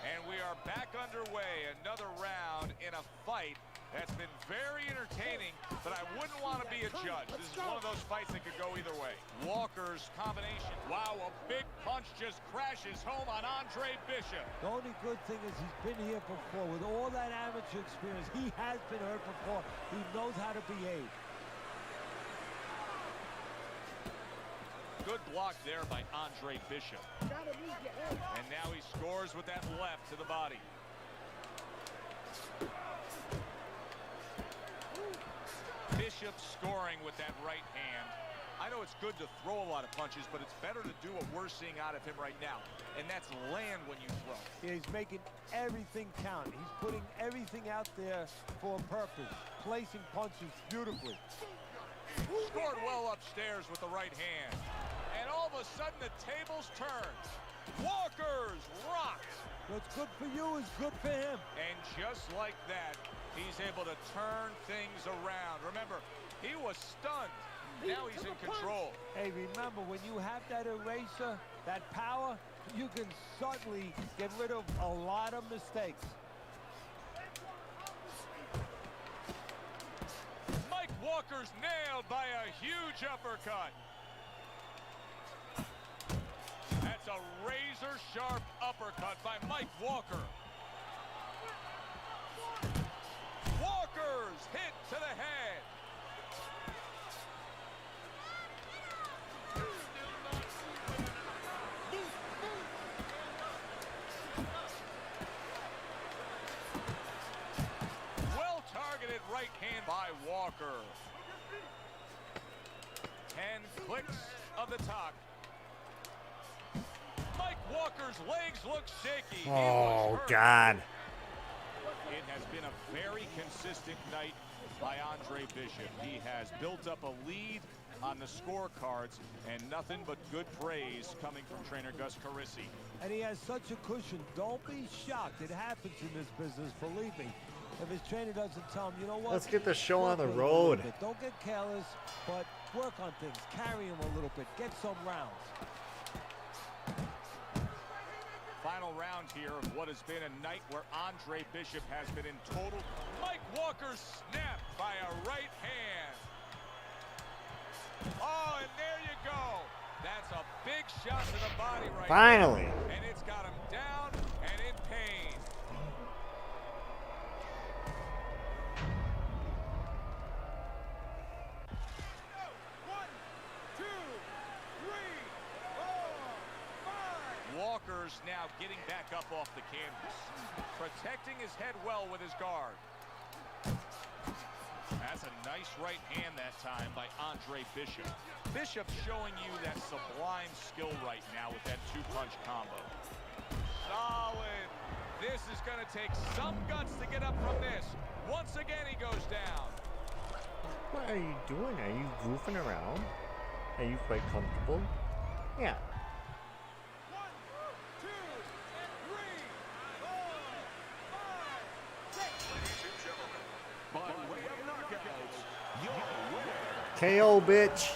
[SPEAKER 1] And we are back underway. Another round in a fight that's been very entertaining, but I wouldn't want to be a judge. This is one of those fights that could go either way. Walker's combination. Wow, a big punch just crashes home on Andre Bishop.
[SPEAKER 7] The only good thing is he's been here before. With all that amateur experience, he has been hurt before. He knows how to behave.
[SPEAKER 1] Good block there by Andre Bishop. And now he scores with that left to the body. Bishop scoring with that right hand. I know it's good to throw a lot of punches, but it's better to do what we're seeing out of him right now, and that's land when you throw.
[SPEAKER 7] Yeah, he's making everything count. He's putting everything out there for a purpose, placing punches beautifully.
[SPEAKER 1] Scored well upstairs with the right hand. And all of a sudden the tables turn. Walker's rocks.
[SPEAKER 7] What's good for you is good for him.
[SPEAKER 1] And just like that, He's able to turn things around. Remember, he was stunned. Now he's in control.
[SPEAKER 7] Hey, remember, when you have that eraser, that power, you can certainly get rid of a lot of mistakes.
[SPEAKER 1] Mike Walker's nailed by a huge uppercut. That's a razor-sharp uppercut by Mike Walker. Walker's hit to the head. Well-targeted right hand by Walker. 10 clicks of the talk. Mike Walker's legs look shaky.
[SPEAKER 2] Oh, God.
[SPEAKER 1] It has been a very consistent night by Andre Bishop. He has built up a lead on the scorecards, and nothing but good praise coming from trainer Gus Carisi.
[SPEAKER 7] And he has such a cushion. Don't be shocked. It happens in this business, believe me. If his trainer doesn't tell him, you know what?
[SPEAKER 2] Let's get the show on the
[SPEAKER 7] Work with him a
[SPEAKER 2] road.
[SPEAKER 7] little bit. Don't get careless, but work on things. Carry him a little bit. Get some rounds.
[SPEAKER 1] Final round here of what has been a night where Andre Bishop has been in total. Mike Walker snapped by a right hand. Oh, and there you go. That's a big shot to the body right
[SPEAKER 2] Finally.
[SPEAKER 1] there. And it's got him down and in pain. Walker's now getting back up off the canvas, protecting his head well with his guard. That's a nice right hand that time by Andre Bishop. Bishop showing you that sublime skill right now with that two-punch combo. Solid. This is going to take some guts to get up from this. Once again, he goes down.
[SPEAKER 2] What are you doing? Are you goofing around? Are you quite comfortable? Yeah. KO, bitch.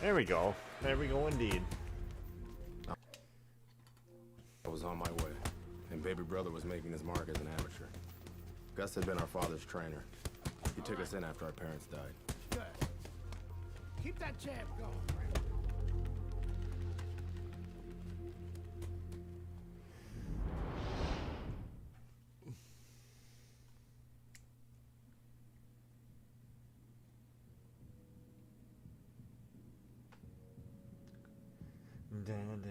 [SPEAKER 2] There we go. There we go indeed.
[SPEAKER 4] I was on my way, and baby brother was making his mark as an amateur. Gus had been our father's trainer. He took us in after our parents died.
[SPEAKER 3] Good. Keep that jab going.
[SPEAKER 2] Da, da.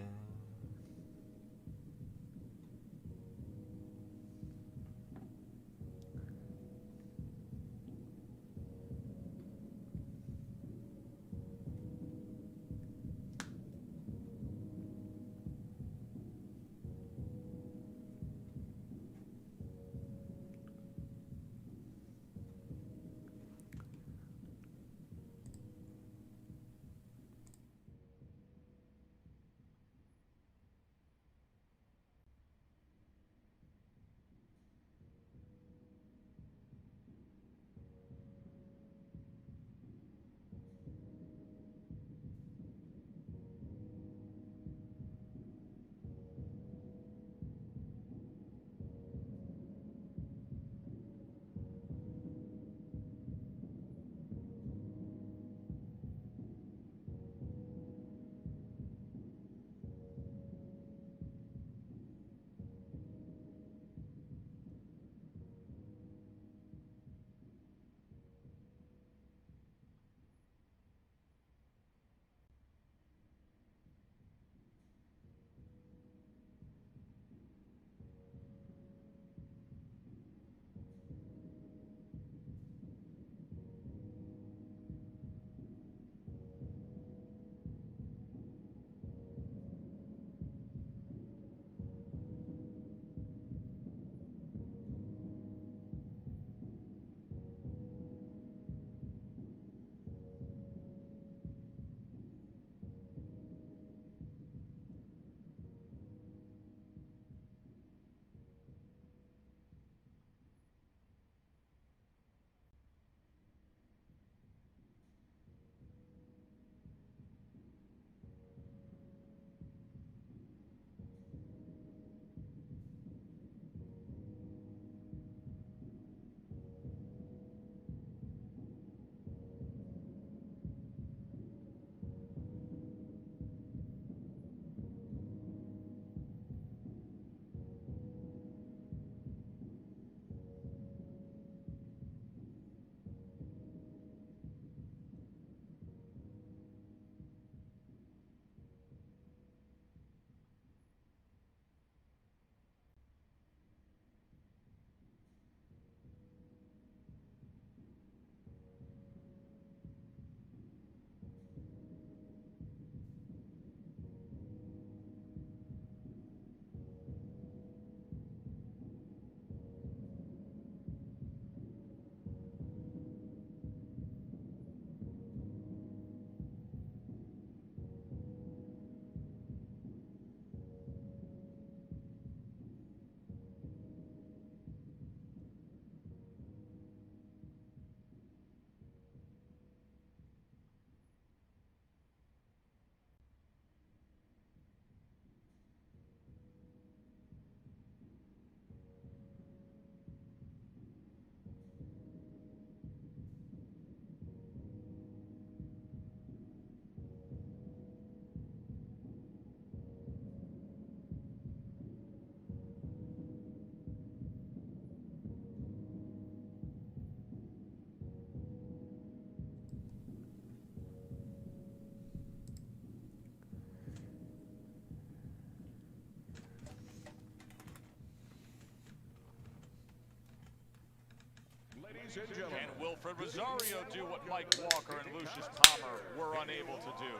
[SPEAKER 13] ladies and gentlemen.
[SPEAKER 1] Can Wilfred Rosario do what Mike Walker and Lucius Palmer were unable to do?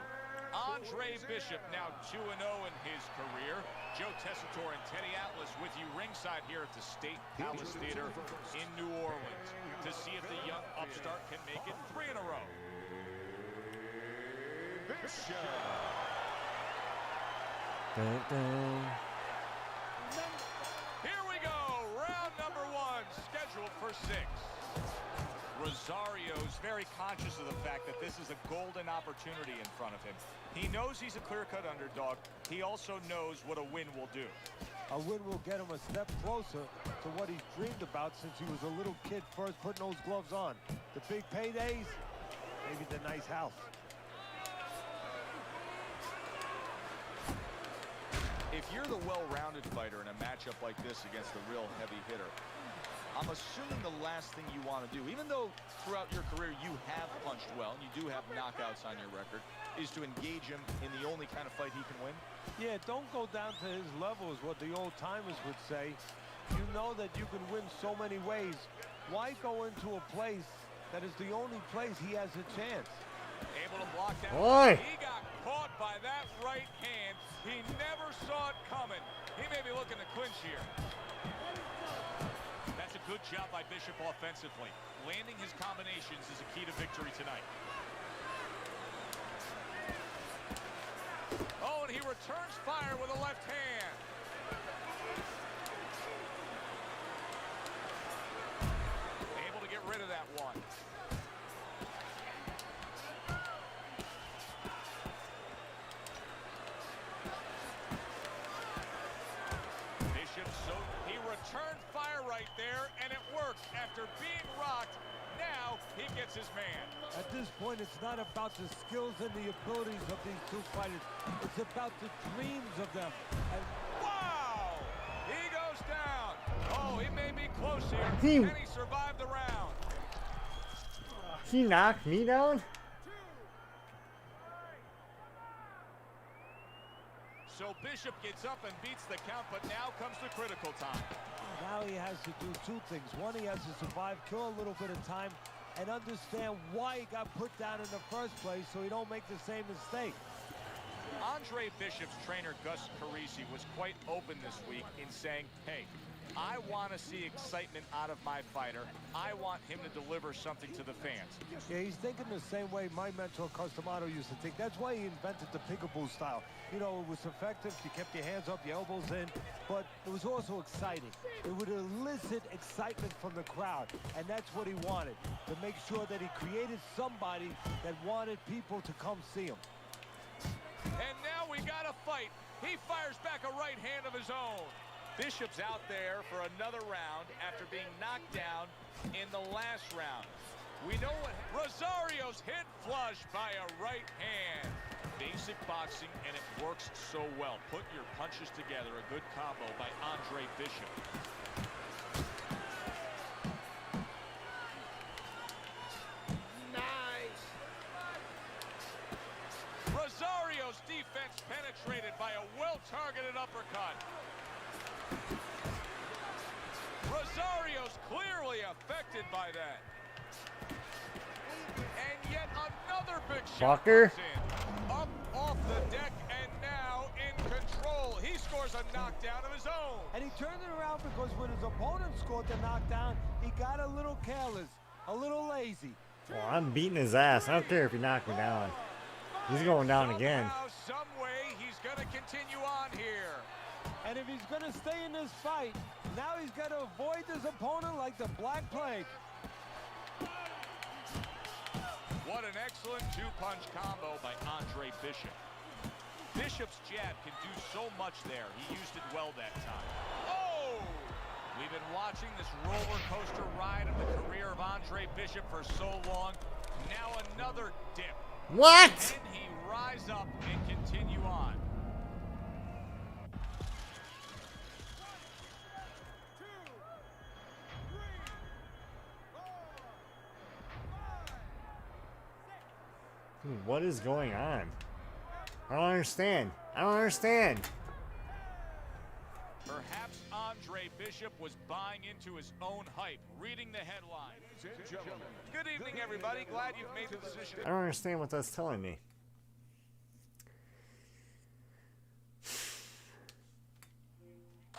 [SPEAKER 1] Andre Bishop now 2-0 in his career. Joe Tessitore and Teddy Atlas with you ringside here at the State Palace Theater in New Orleans to see if the young upstart can make it 3 in a row.
[SPEAKER 13] Bishop.
[SPEAKER 2] Dun, dun.
[SPEAKER 1] Here we go, round number 1, scheduled for 6. Rosario's very conscious of the fact that this is a golden opportunity in front of him. He knows he's a clear-cut underdog. He also knows what a win will do.
[SPEAKER 7] A win will get him a step closer to what he's dreamed about since he was a little kid first putting those gloves on. The big paydays, maybe the nice house.
[SPEAKER 13] If you're the well-rounded fighter in a matchup like this against a real heavy hitter, I'm assuming the last thing you want to do, even though throughout your career you have punched well and you do have knockouts on your record, is to engage him in the only kind of fight he can win?
[SPEAKER 7] Yeah, don't go down to his level is what the old-timers would say. You know that you can win so many ways. Why go into a place that is the only place he has a chance?
[SPEAKER 1] Able to block that.
[SPEAKER 2] Boy.
[SPEAKER 1] He got caught by that right hand. He never saw it coming. He may be looking to clinch here. That's a good job by Bishop offensively. Landing his combinations is a key to victory tonight. Oh, and he returns fire with a left hand. Able to get rid of that one. He returned fire right there, and it worked. After being rocked, now he gets his man.
[SPEAKER 7] At this point, it's not about the skills and the abilities of these two fighters. It's about the dreams of them. And
[SPEAKER 1] wow! He goes down. Oh, he may be close here. Can he survive the round?
[SPEAKER 2] He knocked me down?
[SPEAKER 1] So Bishop gets up and beats the count, but now comes the critical time.
[SPEAKER 7] now he has to do two things. One, he has to survive, kill a little bit of time, and understand why he got put down in the first place so he don't make the same mistake.
[SPEAKER 1] Andre Bishop's trainer, Gus Carisi, was quite open this week in saying, hey, I want to see excitement out of my fighter. I want him to deliver something to the fans.
[SPEAKER 7] Yeah, he's thinking the same way my mentor, Customato, used to think. That's why he invented the peekaboo style. You know, it was effective. You kept your hands up, your elbows in, but it was also exciting. It would elicit excitement from the crowd, and that's what he wanted, to make sure that he created somebody that wanted people to come see him.
[SPEAKER 1] And now we got a fight. He fires back a right hand of his own. Bishop's out there for another round after being knocked down in the last round. We know what Rosario's hit flush by a right hand. Basic boxing, and it works so well. Put your punches together. A good combo by Andre Bishop.
[SPEAKER 3] Nice.
[SPEAKER 1] Rosario's defense penetrated by a well-targeted uppercut. Rosario's clearly affected by that. And yet another big shot comes in. Up off the deck and now in control. He scores a knockdown of his own.
[SPEAKER 7] And he turned it around because when his opponent scored the knockdown, he got a little careless, a little lazy.
[SPEAKER 2] Well, I'm beating his ass. I don't care if he knocked me down. He's going down again.
[SPEAKER 1] Some way he's going to continue on here.
[SPEAKER 7] And if he's going to stay in this fight, now he's got to avoid his opponent like the Black Plague.
[SPEAKER 1] What an excellent two-punch combo by Andre Bishop. Bishop's jab can do so much there. He used it well that time. Oh! We've been watching this roller coaster ride of the career of Andre Bishop for so long. Now another dip.
[SPEAKER 2] What?
[SPEAKER 1] Can he rise up and continue on?
[SPEAKER 2] What is going on? I don't understand. I don't understand.
[SPEAKER 1] Perhaps Andre Bishop was buying into his own hype, reading the headline. Good evening, everybody. Glad you've made the decision.
[SPEAKER 2] I don't understand what that's telling me.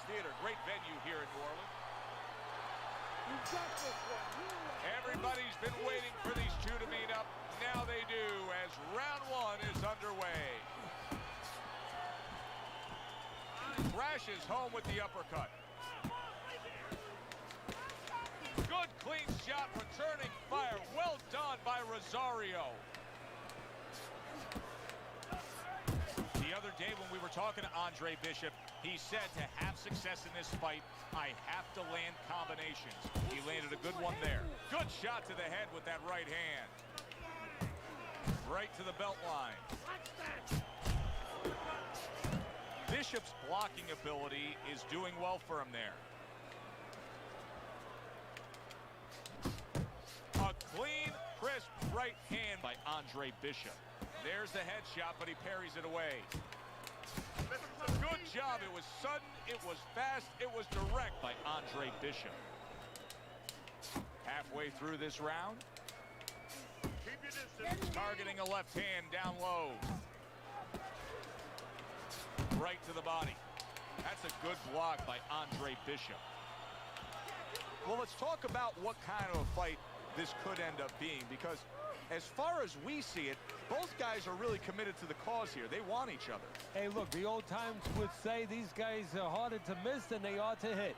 [SPEAKER 1] Theater, great venue here in New Orleans. Everybody's been waiting for these two to meet up. Now they do, as round one is underway. Crashes home with the uppercut. Good clean shot, returning fire. Well done by Rosario. The other day when we were talking to Andre Bishop, he said to have success in this fight, I have to land combinations. He landed a good one there. Good shot to the head with that right hand. Right to the belt line. Bishop's blocking ability is doing well for him there. A clean, crisp right hand by Andre Bishop. There's the headshot, but he parries it away. Good job. It was sudden, it was fast, it was direct by Andre Bishop. Halfway through this round. Targeting a left hand down low. Right to the body. That's a good block by Andre Bishop. Well, let's talk about what kind of a fight this could end up being, because as far as we see it, both guys are really committed to the cause here. They want each other.
[SPEAKER 7] Hey, look, the old times would say these guys are harder to miss than they are to hit.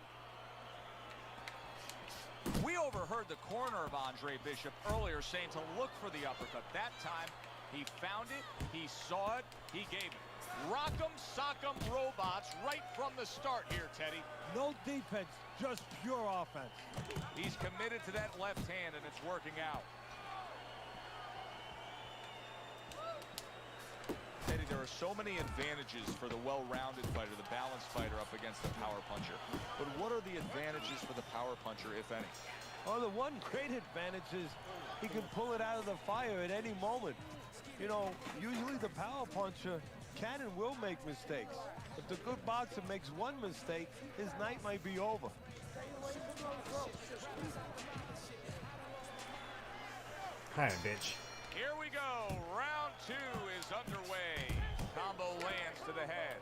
[SPEAKER 1] We overheard the corner of Andre Bishop earlier saying to look for the uppercut. That time, he found it, he saw it, he gave it. Rock'em, sock'em robots right from the start here, Teddy.
[SPEAKER 7] No defense, just pure offense.
[SPEAKER 1] He's committed to that left hand, and it's working out. Teddy, there are so many advantages for the well-rounded fighter, the balanced fighter up against the power puncher. But what are the advantages for the power puncher, if any?
[SPEAKER 7] Oh, the one great advantage is he can pull it out of the fire at any moment. You know, usually the power puncher can and will make mistakes. If the good boxer makes one mistake, his night might be over.
[SPEAKER 2] Hi, bitch.
[SPEAKER 1] Here we go. Round two is underway. Combo lands to the head.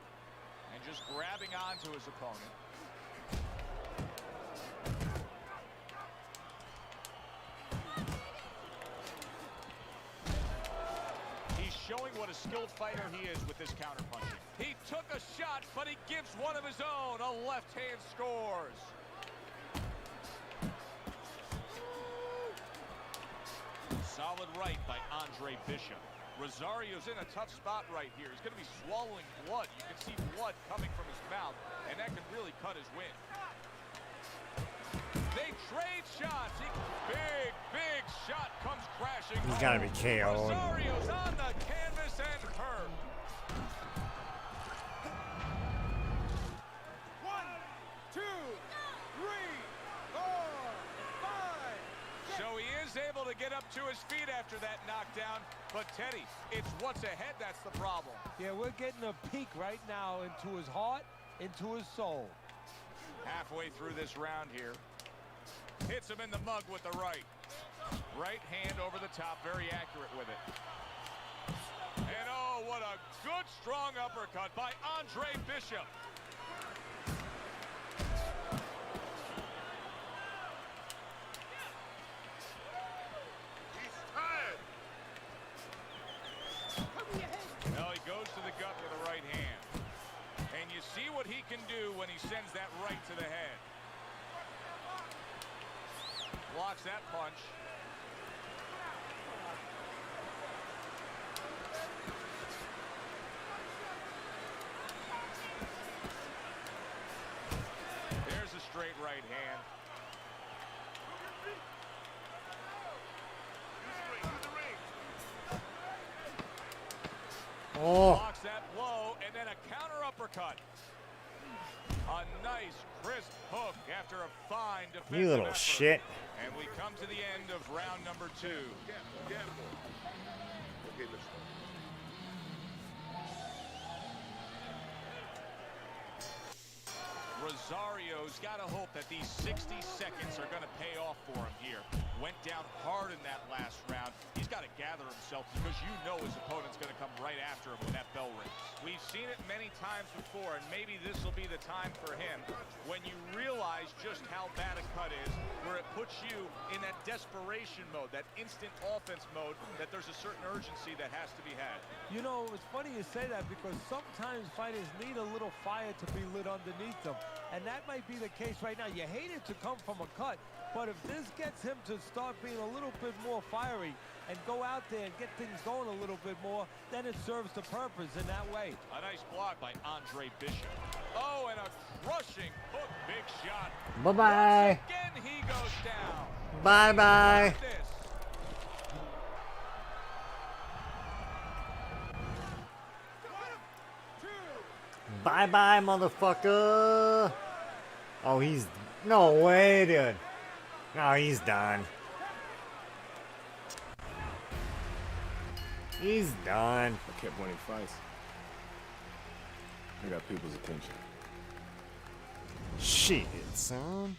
[SPEAKER 1] And just grabbing onto his opponent. He's showing what a skilled fighter he is with this counterpunching. He took a shot, but he gives one of his own. A left hand scores. Solid right by Andre Bishop. Rosario's in a tough spot right here. He's going to be swallowing blood. You can see blood coming from his mouth, and that can really cut his win. They trade shots. Big shot comes crashing.
[SPEAKER 2] He's got to be KO'd.
[SPEAKER 1] Rosario's on the canvas and hurt.
[SPEAKER 5] 1, 2, 3, 4, 5.
[SPEAKER 1] So he is able to get up to his feet after that knockdown. But Teddy, it's what's ahead that's the problem.
[SPEAKER 7] Yeah, we're getting a peek right now into his heart, into his soul.
[SPEAKER 1] Halfway through this round here. Hits him in the mug with the right. Right hand over the top, very accurate with it. And oh, what a good, strong uppercut by Andre Bishop.
[SPEAKER 11] He's tired.
[SPEAKER 1] Well, he goes to the gut with a right hand. And you see what he can do when he sends that right to the head. Blocks that punch. There's a straight right hand.
[SPEAKER 2] Oh.
[SPEAKER 1] Blocks that blow, and then a counter uppercut. A nice, crisp hook after a fine defensive
[SPEAKER 2] You little
[SPEAKER 1] effort.
[SPEAKER 2] shit.
[SPEAKER 1] And we come to the end of round number 2.
[SPEAKER 11] Gamble. Okay, listen.
[SPEAKER 1] Rosario's got to hope that these 60 seconds are going to pay off for him here. Went down hard in that last round. He's got to gather himself because you know his opponent's going to come right after him when that bell rings. We've seen it many times before, and maybe this will be the time for him when you realize just how bad a cut is, where it puts you in that desperation mode, that instant offense mode, that there's a certain urgency that has to be had.
[SPEAKER 7] You know, it's funny you say that because sometimes fighters need a little fire to be lit underneath them. And that might be the case right now. You hate it to come from a cut, but if this gets him to start being a little bit more fiery and go out there and get things going a little bit more, then it serves the purpose in that way.
[SPEAKER 1] A nice block by Andre Bishop. Oh, and a crushing hook. Big shot.
[SPEAKER 2] Bye-bye.
[SPEAKER 1] Again, he goes down.
[SPEAKER 2] Bye-bye. Bye-bye, motherfucker. Oh, he's... No way, dude. No, he's done. He's done.
[SPEAKER 4] I kept winning fights. I got people's attention.
[SPEAKER 2] Shit, son.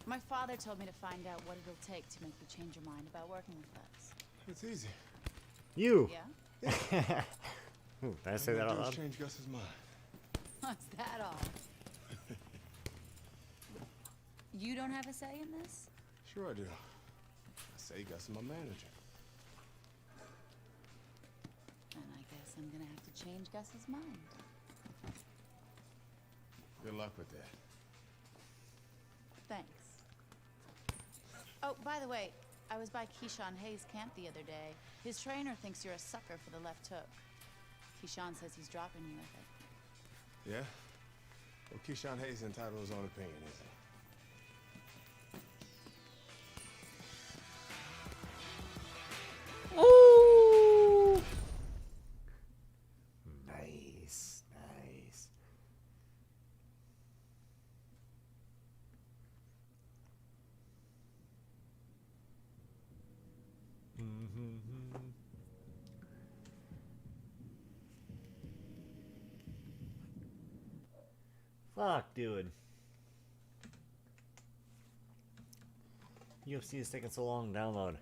[SPEAKER 10] My father told me to find out what it'll take to make you change your mind about working with us.
[SPEAKER 4] It's easy.
[SPEAKER 2] You.
[SPEAKER 10] Yeah?
[SPEAKER 2] Ooh, did I say that out loud?
[SPEAKER 4] Change Gus's mind.
[SPEAKER 10] What's that all? You don't have a say in this?
[SPEAKER 4] Sure I do. I say Gus is my manager.
[SPEAKER 10] Then I guess I'm gonna have to change Gus's mind.
[SPEAKER 4] Good luck with that.
[SPEAKER 10] Thanks. Oh, by the way, I was by Keyshawn Hayes' camp the other day. His trainer thinks you're a sucker for the left hook. Keyshawn says he's dropping you with it.
[SPEAKER 4] Yeah? Well, Keyshawn Hayes entitled to his own opinion, isn't he?
[SPEAKER 2] Ooh! Nice, nice. Fuck, dude. UFC is taking so long to download.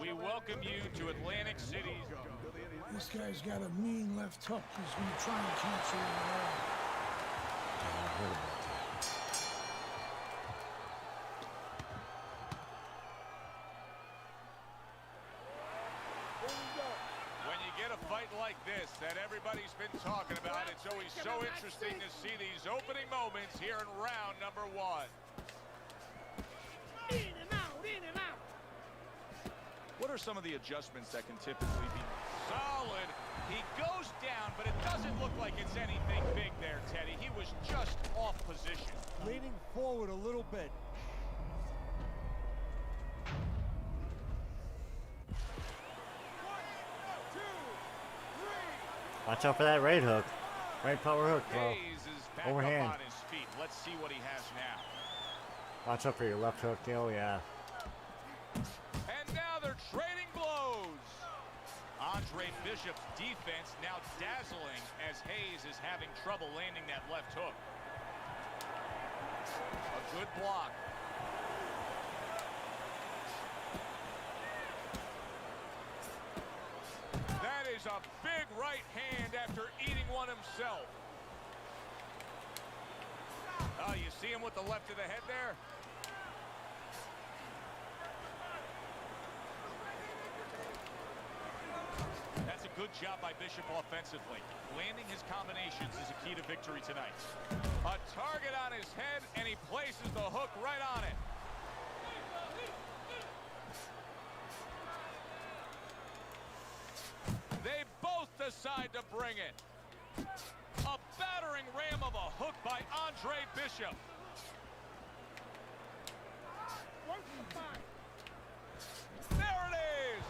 [SPEAKER 1] We welcome you to Atlantic City.
[SPEAKER 3] This guy's got a mean left hook. He's gonna try and catch you in the eye.
[SPEAKER 1] When you get a fight like this that everybody's been talking about, it's always so interesting to see these opening moments here in round number one.
[SPEAKER 3] In and out, in and out.
[SPEAKER 1] What are some of the adjustments that can typically be solid? He goes down, but it doesn't look like it's anything big there, Teddy. He was just off position.
[SPEAKER 7] Leaning forward a little bit.
[SPEAKER 2] Watch out for that right hook. Right power hook, bro.
[SPEAKER 1] Hayes is back
[SPEAKER 2] Overhand.
[SPEAKER 1] up on his feet. Let's see what he has now.
[SPEAKER 2] Watch out for your left hook. Oh, yeah.
[SPEAKER 1] And now they're trading blows. Andre Bishop's defense now dazzling as Hayes is having trouble landing that left hook. A good block. That is a big right hand after eating one himself. Oh, you see him with the left of the head there? That's a good job by Bishop offensively. Landing his combinations is a key to victory tonight. A target on his head, and he places the hook right on it. They both decide to bring it. A battering ram of a hook by Andre Bishop. There it is!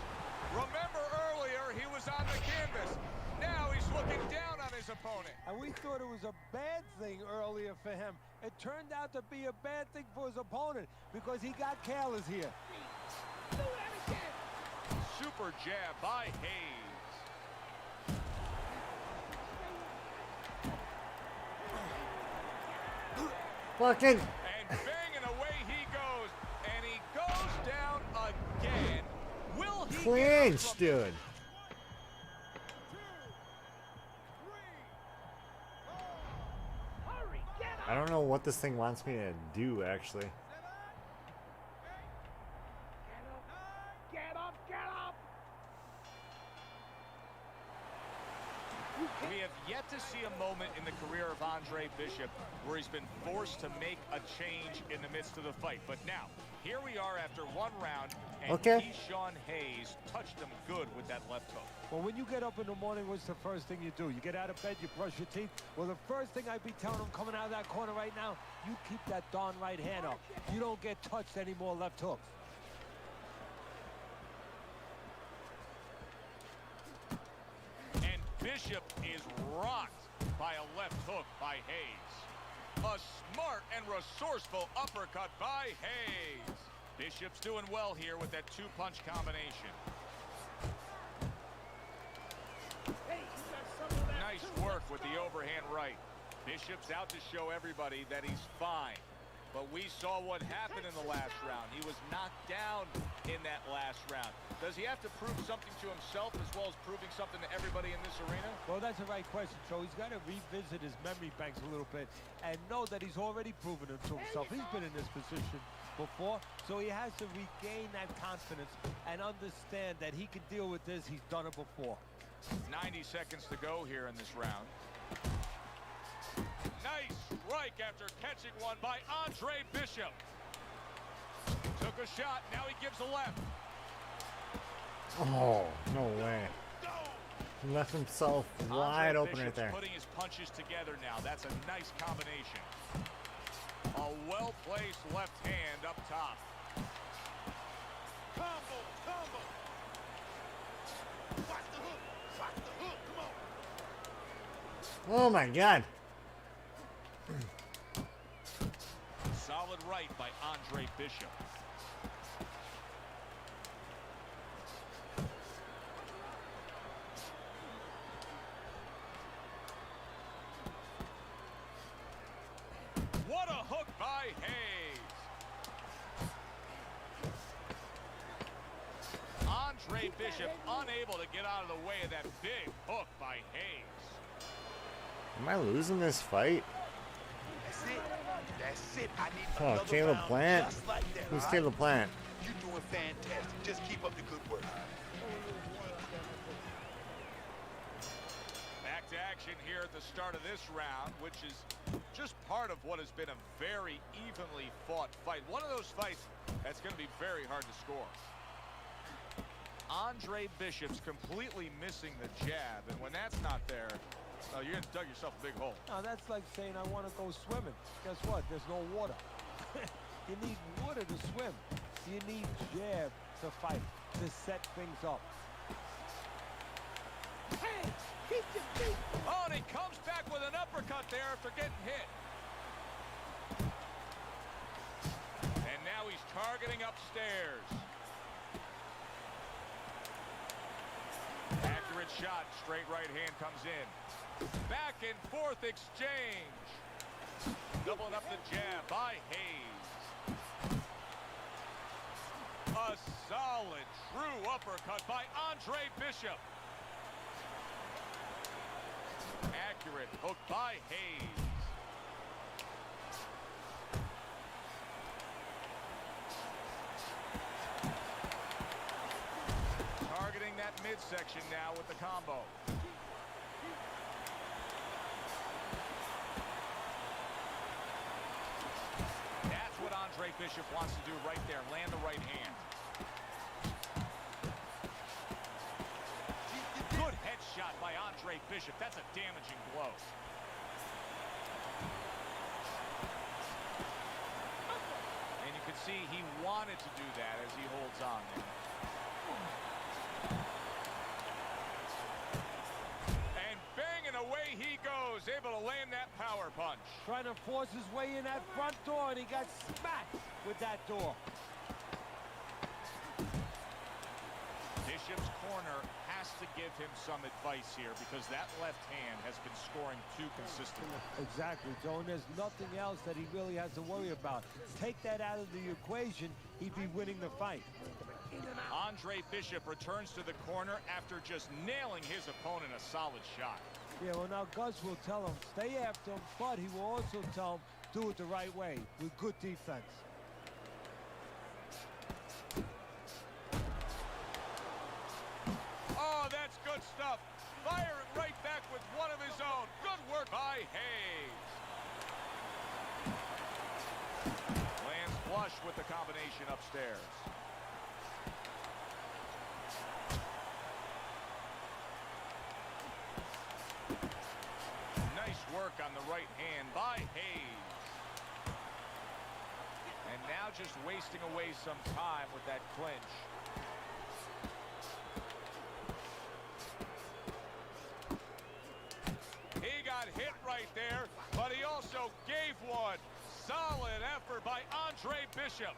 [SPEAKER 1] Remember earlier, he was on the canvas. Now he's looking down on his opponent.
[SPEAKER 7] And we thought it was a bad thing earlier for him. It turned out to be a bad thing for his opponent because he got careless here.
[SPEAKER 1] Super jab by Hayes.
[SPEAKER 2] Fucking.
[SPEAKER 1] And banging away he goes. And he goes down again. Will he
[SPEAKER 2] Clinch, dude. I don't know what this thing wants me to do, actually.
[SPEAKER 3] Get up, get up!
[SPEAKER 1] We have yet to see a moment in the career of Andre Bishop where he's been forced to make a change in the midst of the fight. But now, here we are after one round, and Keyshawn Hayes touched him good with that left hook.
[SPEAKER 7] Well, when you get up in the morning, what's the first thing you do? You get out of bed, you brush your teeth. Well, the first thing I'd be telling him coming out of that corner right now, you keep that darn right hand up. You don't get touched any more left hooks.
[SPEAKER 1] And Bishop is rocked by a left hook by Hayes. A smart and resourceful uppercut by Hayes. Bishop's doing well here with that two-punch combination. Nice work with the overhand right. Bishop's out to show everybody that he's fine. But we saw what happened in the last round. He was knocked down in that last round. Does he have to prove something to himself as well as proving something to everybody in this arena?
[SPEAKER 7] Well, that's the right question, Joe. He's got to revisit his memory banks a little bit and know that he's already proven it to himself. He's been in this position before, so he has to regain that confidence and understand that he can deal with this. He's done it before.
[SPEAKER 1] 90 seconds to go here in this round. Nice strike after catching one by Andre Bishop. Took a shot, now he gives a left.
[SPEAKER 2] Oh, no way. He left himself wide open right there.
[SPEAKER 1] Putting his punches together now. That's a nice combination. A well-placed left hand up top.
[SPEAKER 11] Combo, combo. Watch the hook. Watch the hook. Come on.
[SPEAKER 2] Oh my God.
[SPEAKER 1] Solid right by Andre Bishop. What a hook by Hayes. Andre Bishop unable to get out of the way of that big hook by Hayes.
[SPEAKER 2] Am I losing this fight?
[SPEAKER 11] That's it. That's it. I need
[SPEAKER 2] Oh,
[SPEAKER 11] another
[SPEAKER 2] Caleb
[SPEAKER 11] round
[SPEAKER 2] Plant.
[SPEAKER 11] just like that,
[SPEAKER 2] Who's
[SPEAKER 11] all right?
[SPEAKER 2] Caleb Plant?
[SPEAKER 11] You're doing fantastic. Just keep up the good work.
[SPEAKER 1] Back to action here at the start of this round, which is just part of what has been a very evenly fought fight. One of those fights that's going to be very hard to score. Andre Bishop's completely missing the jab, and when that's not there, you're going to dug yourself a big hole.
[SPEAKER 7] Now, that's like saying I want to go swimming. Guess what? There's no water. You need water to swim. You need jab to fight, to set things up.
[SPEAKER 3] Hey, keep your feet.
[SPEAKER 1] Oh, and he comes back with an uppercut there after getting hit. And now he's targeting upstairs. Accurate shot, straight right hand comes in. Back and forth exchange. Doubling up the jab by Hayes. A solid, true uppercut by Andre Bishop. Accurate hook by Hayes. Targeting that midsection now with the combo. That's what Andre Bishop wants to do right there. Land the right hand. Good headshot by Andre Bishop. That's a damaging blow. And you can see he wanted to do that as he holds on there. And banging away he goes, able to land that power punch.
[SPEAKER 7] Trying to force his way in that front door, and he got smacked with that door.
[SPEAKER 1] Bishop's corner has to give him some advice here because that left hand has been scoring too consistently.
[SPEAKER 7] Exactly, Joe, and there's nothing else that he really has to worry about. Take that out of the equation, he'd be winning the fight.
[SPEAKER 1] Andre Bishop returns to the corner after just nailing his opponent a solid shot.
[SPEAKER 7] Yeah, well, now Gus will tell him, stay after him, but he will also tell him, do it the right way, with good defense.
[SPEAKER 1] Oh, that's good stuff. Firing right back with one of his own. Good work by Hayes. Lands flush with the combination upstairs. Nice work on the right hand by Hayes. And now just wasting away some time with that clinch. He got hit right there, but he also gave one. Solid effort by Andre Bishop.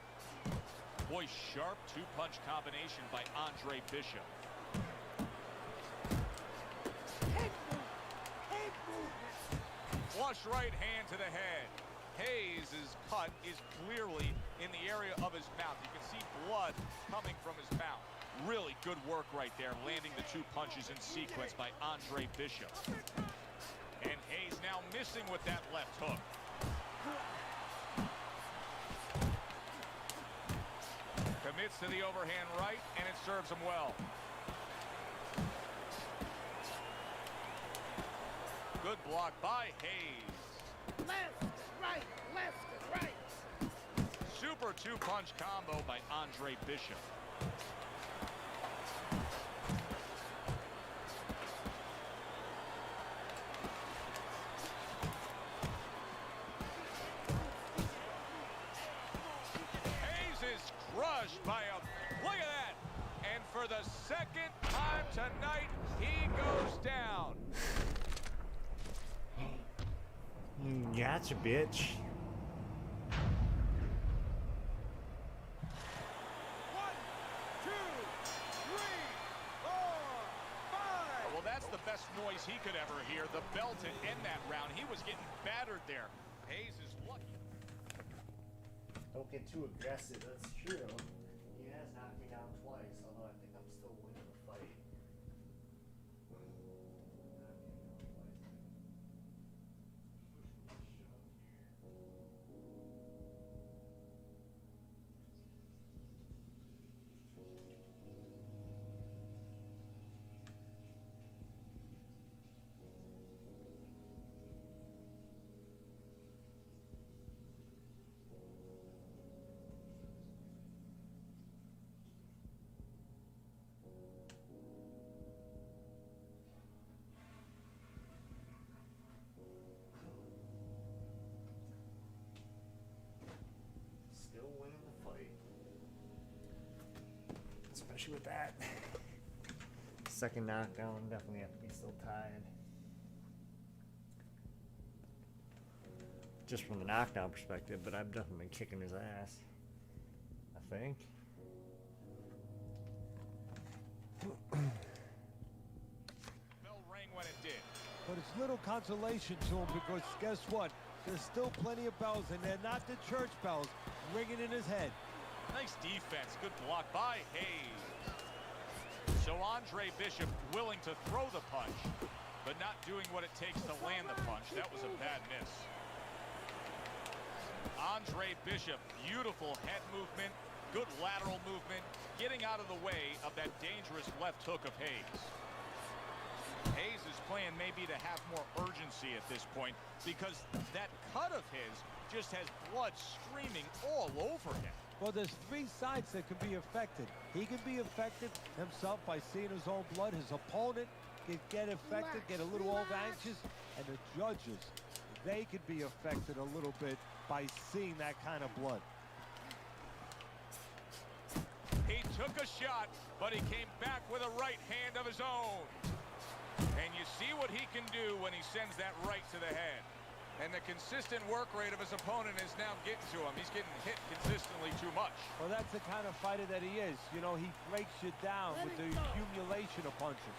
[SPEAKER 1] Boy, sharp two-punch combination by Andre Bishop. Flush right hand to the head. Hayes' cut is clearly in the area of his mouth. You can see blood coming from his mouth. Really good work right there, landing the two punches in sequence by Andre Bishop. And Hayes now missing with that left hook. Commits to the overhand right, and it serves him well. Good block by Hayes.
[SPEAKER 3] Left, right, left, and right.
[SPEAKER 1] Super two-punch combo by Andre Bishop. Crushed by a, look at that, and for the second time tonight he goes down.
[SPEAKER 2] Gotcha, bitch.
[SPEAKER 1] 1, 2, 3, 4, 5. Well, that's the best noise he could ever hear, the bell to end that round. He was getting battered there. Hayes is lucky.
[SPEAKER 2] Don't get too aggressive, that's true. He has knocked me down twice, although I think I'm still winning the fight. Still winning the fight. Especially with that. Second knockdown, definitely have to be still tied. Just from the knockdown perspective, but I've definitely been kicking his ass. I think.
[SPEAKER 1] Bell rang when it did.
[SPEAKER 7] But it's little consolation to him because guess what? There's still plenty of bells, and they're not the church bells ringing in his head.
[SPEAKER 1] Nice defense. Good block by Hayes. So Andre Bishop willing to throw the punch, but not doing what it takes to land the punch. That was a bad miss. Andre Bishop, beautiful head movement, good lateral movement, getting out of the way of that dangerous left hook of Hayes. Hayes' plan may be to have more urgency at this point because that cut of his just has blood streaming all over him.
[SPEAKER 7] Well, there's three sides that can be affected. He can be affected himself by seeing his own blood. His opponent can get affected, get a little over-anxious. And the judges, they could be affected a little bit by seeing that kind of blood.
[SPEAKER 1] He took a shot, but he came back with a right hand of his own. And you see what he he can do when he sends that right to the head. And the consistent work rate of his opponent is now getting to him. He's getting hit consistently too much.
[SPEAKER 7] Well, that's the kind of fighter that he is. You know, he breaks you down with the accumulation of punches.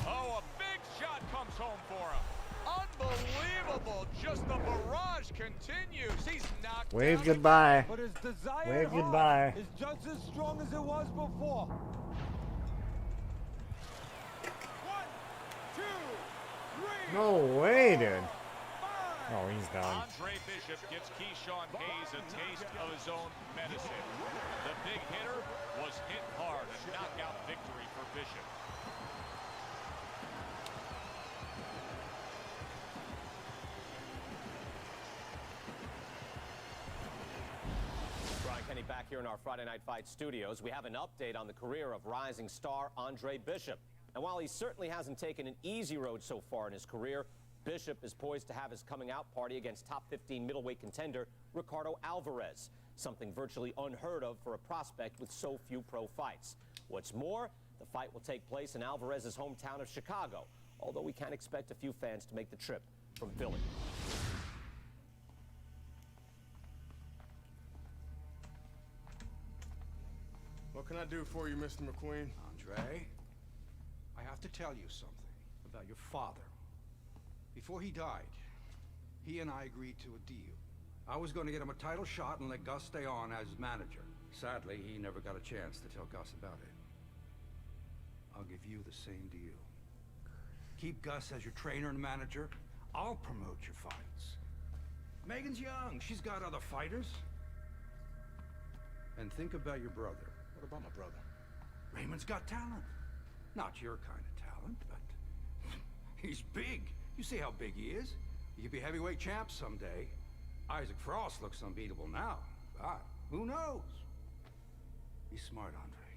[SPEAKER 1] Oh, a big shot comes home for him. Unbelievable. Just the barrage continues. He's knocked
[SPEAKER 2] Wave
[SPEAKER 1] down
[SPEAKER 2] goodbye.
[SPEAKER 7] But his desire
[SPEAKER 2] Wave goodbye.
[SPEAKER 7] is just as strong as it was before.
[SPEAKER 5] 1, 2, 3.
[SPEAKER 2] No way, dude. Oh, he's done.
[SPEAKER 1] Andre Bishop gives Keyshawn Hayes a taste of his own medicine. The big hitter was hit hard. A knockout victory for Bishop.
[SPEAKER 12] Brian Kenny back here in our Friday Night Fight studios. We have an update on the career of rising star Andre Bishop. And while he certainly hasn't taken an easy road so far in his career, Bishop is poised to have his coming out party against top 15 middleweight contender Ricardo Alvarez, something virtually unheard of for a prospect with so few pro fights. What's more, the fight will take place in Alvarez's hometown of Chicago, although we can expect a few fans to make the trip from Philly.
[SPEAKER 4] What can I do for you, Mr. McQueen?
[SPEAKER 5] Andre, I have to tell you something about your father. Before he died, he and I agreed to a deal. I was going to get him a title shot and let Gus stay on as manager. Sadly, he never got a chance to tell Gus about it. I'll give you the same deal. Keep Gus as your trainer and manager. I'll promote your fights. Megan's young. She's got other fighters. And think about your brother.
[SPEAKER 4] What about my brother?
[SPEAKER 5] Raymond's got talent. Not your kind of talent, but he's big. You see how big he is. He could be heavyweight champ someday. Isaac Frost looks unbeatable now. But who knows? Be smart, Andre.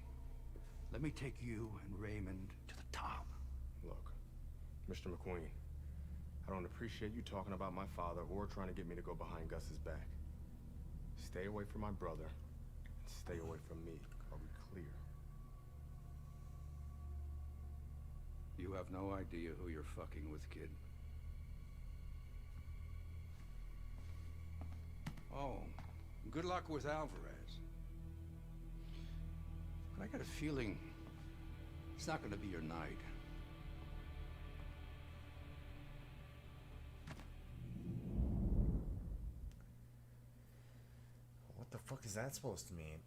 [SPEAKER 5] Let me take you and Raymond to the top.
[SPEAKER 4] Look, Mr. McQueen, I don't appreciate you talking about my father or trying to get me to go behind Gus's back. Stay away from my brother and stay away from me. Are we clear?
[SPEAKER 5] You have no idea who you're fucking with, kid. Oh, good luck with Alvarez. But I got a feeling it's not going to be your night.
[SPEAKER 2] What the fuck is that supposed to mean?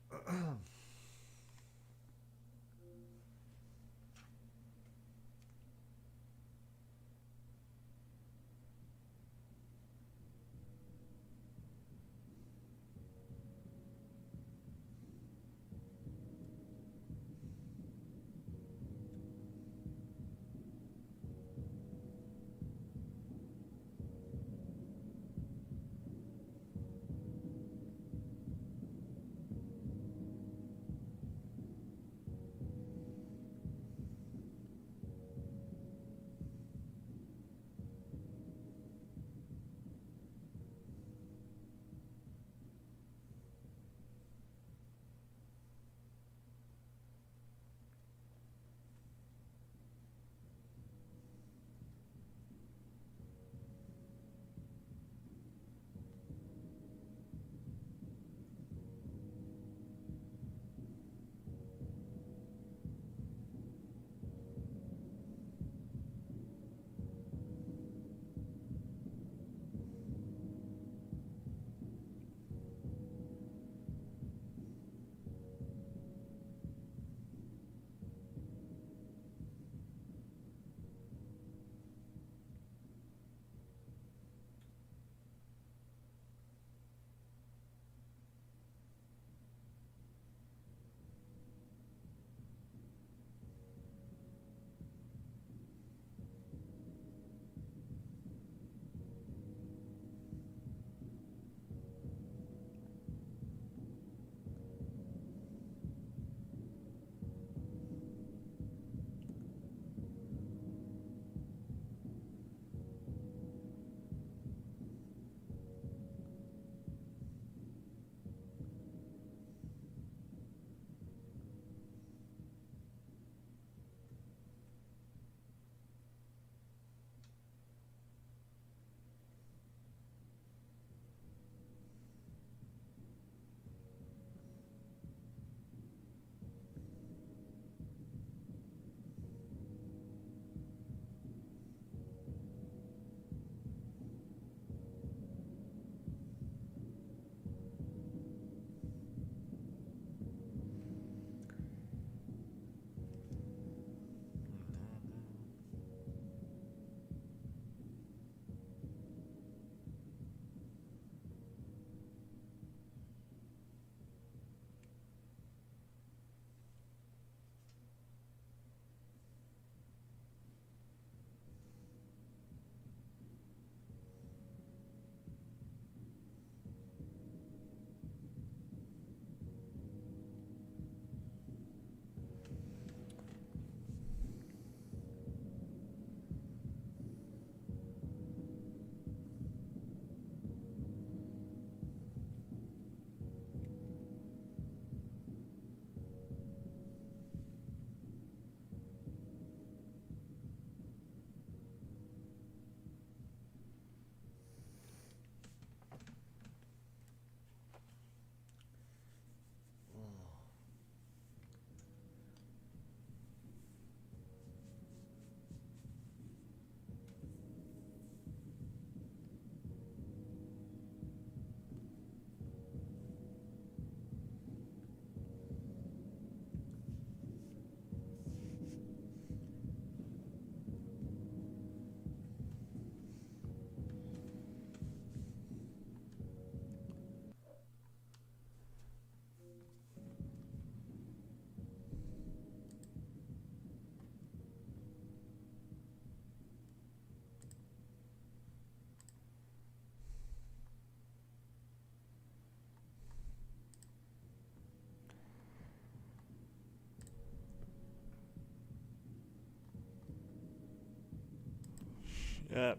[SPEAKER 2] Yeah.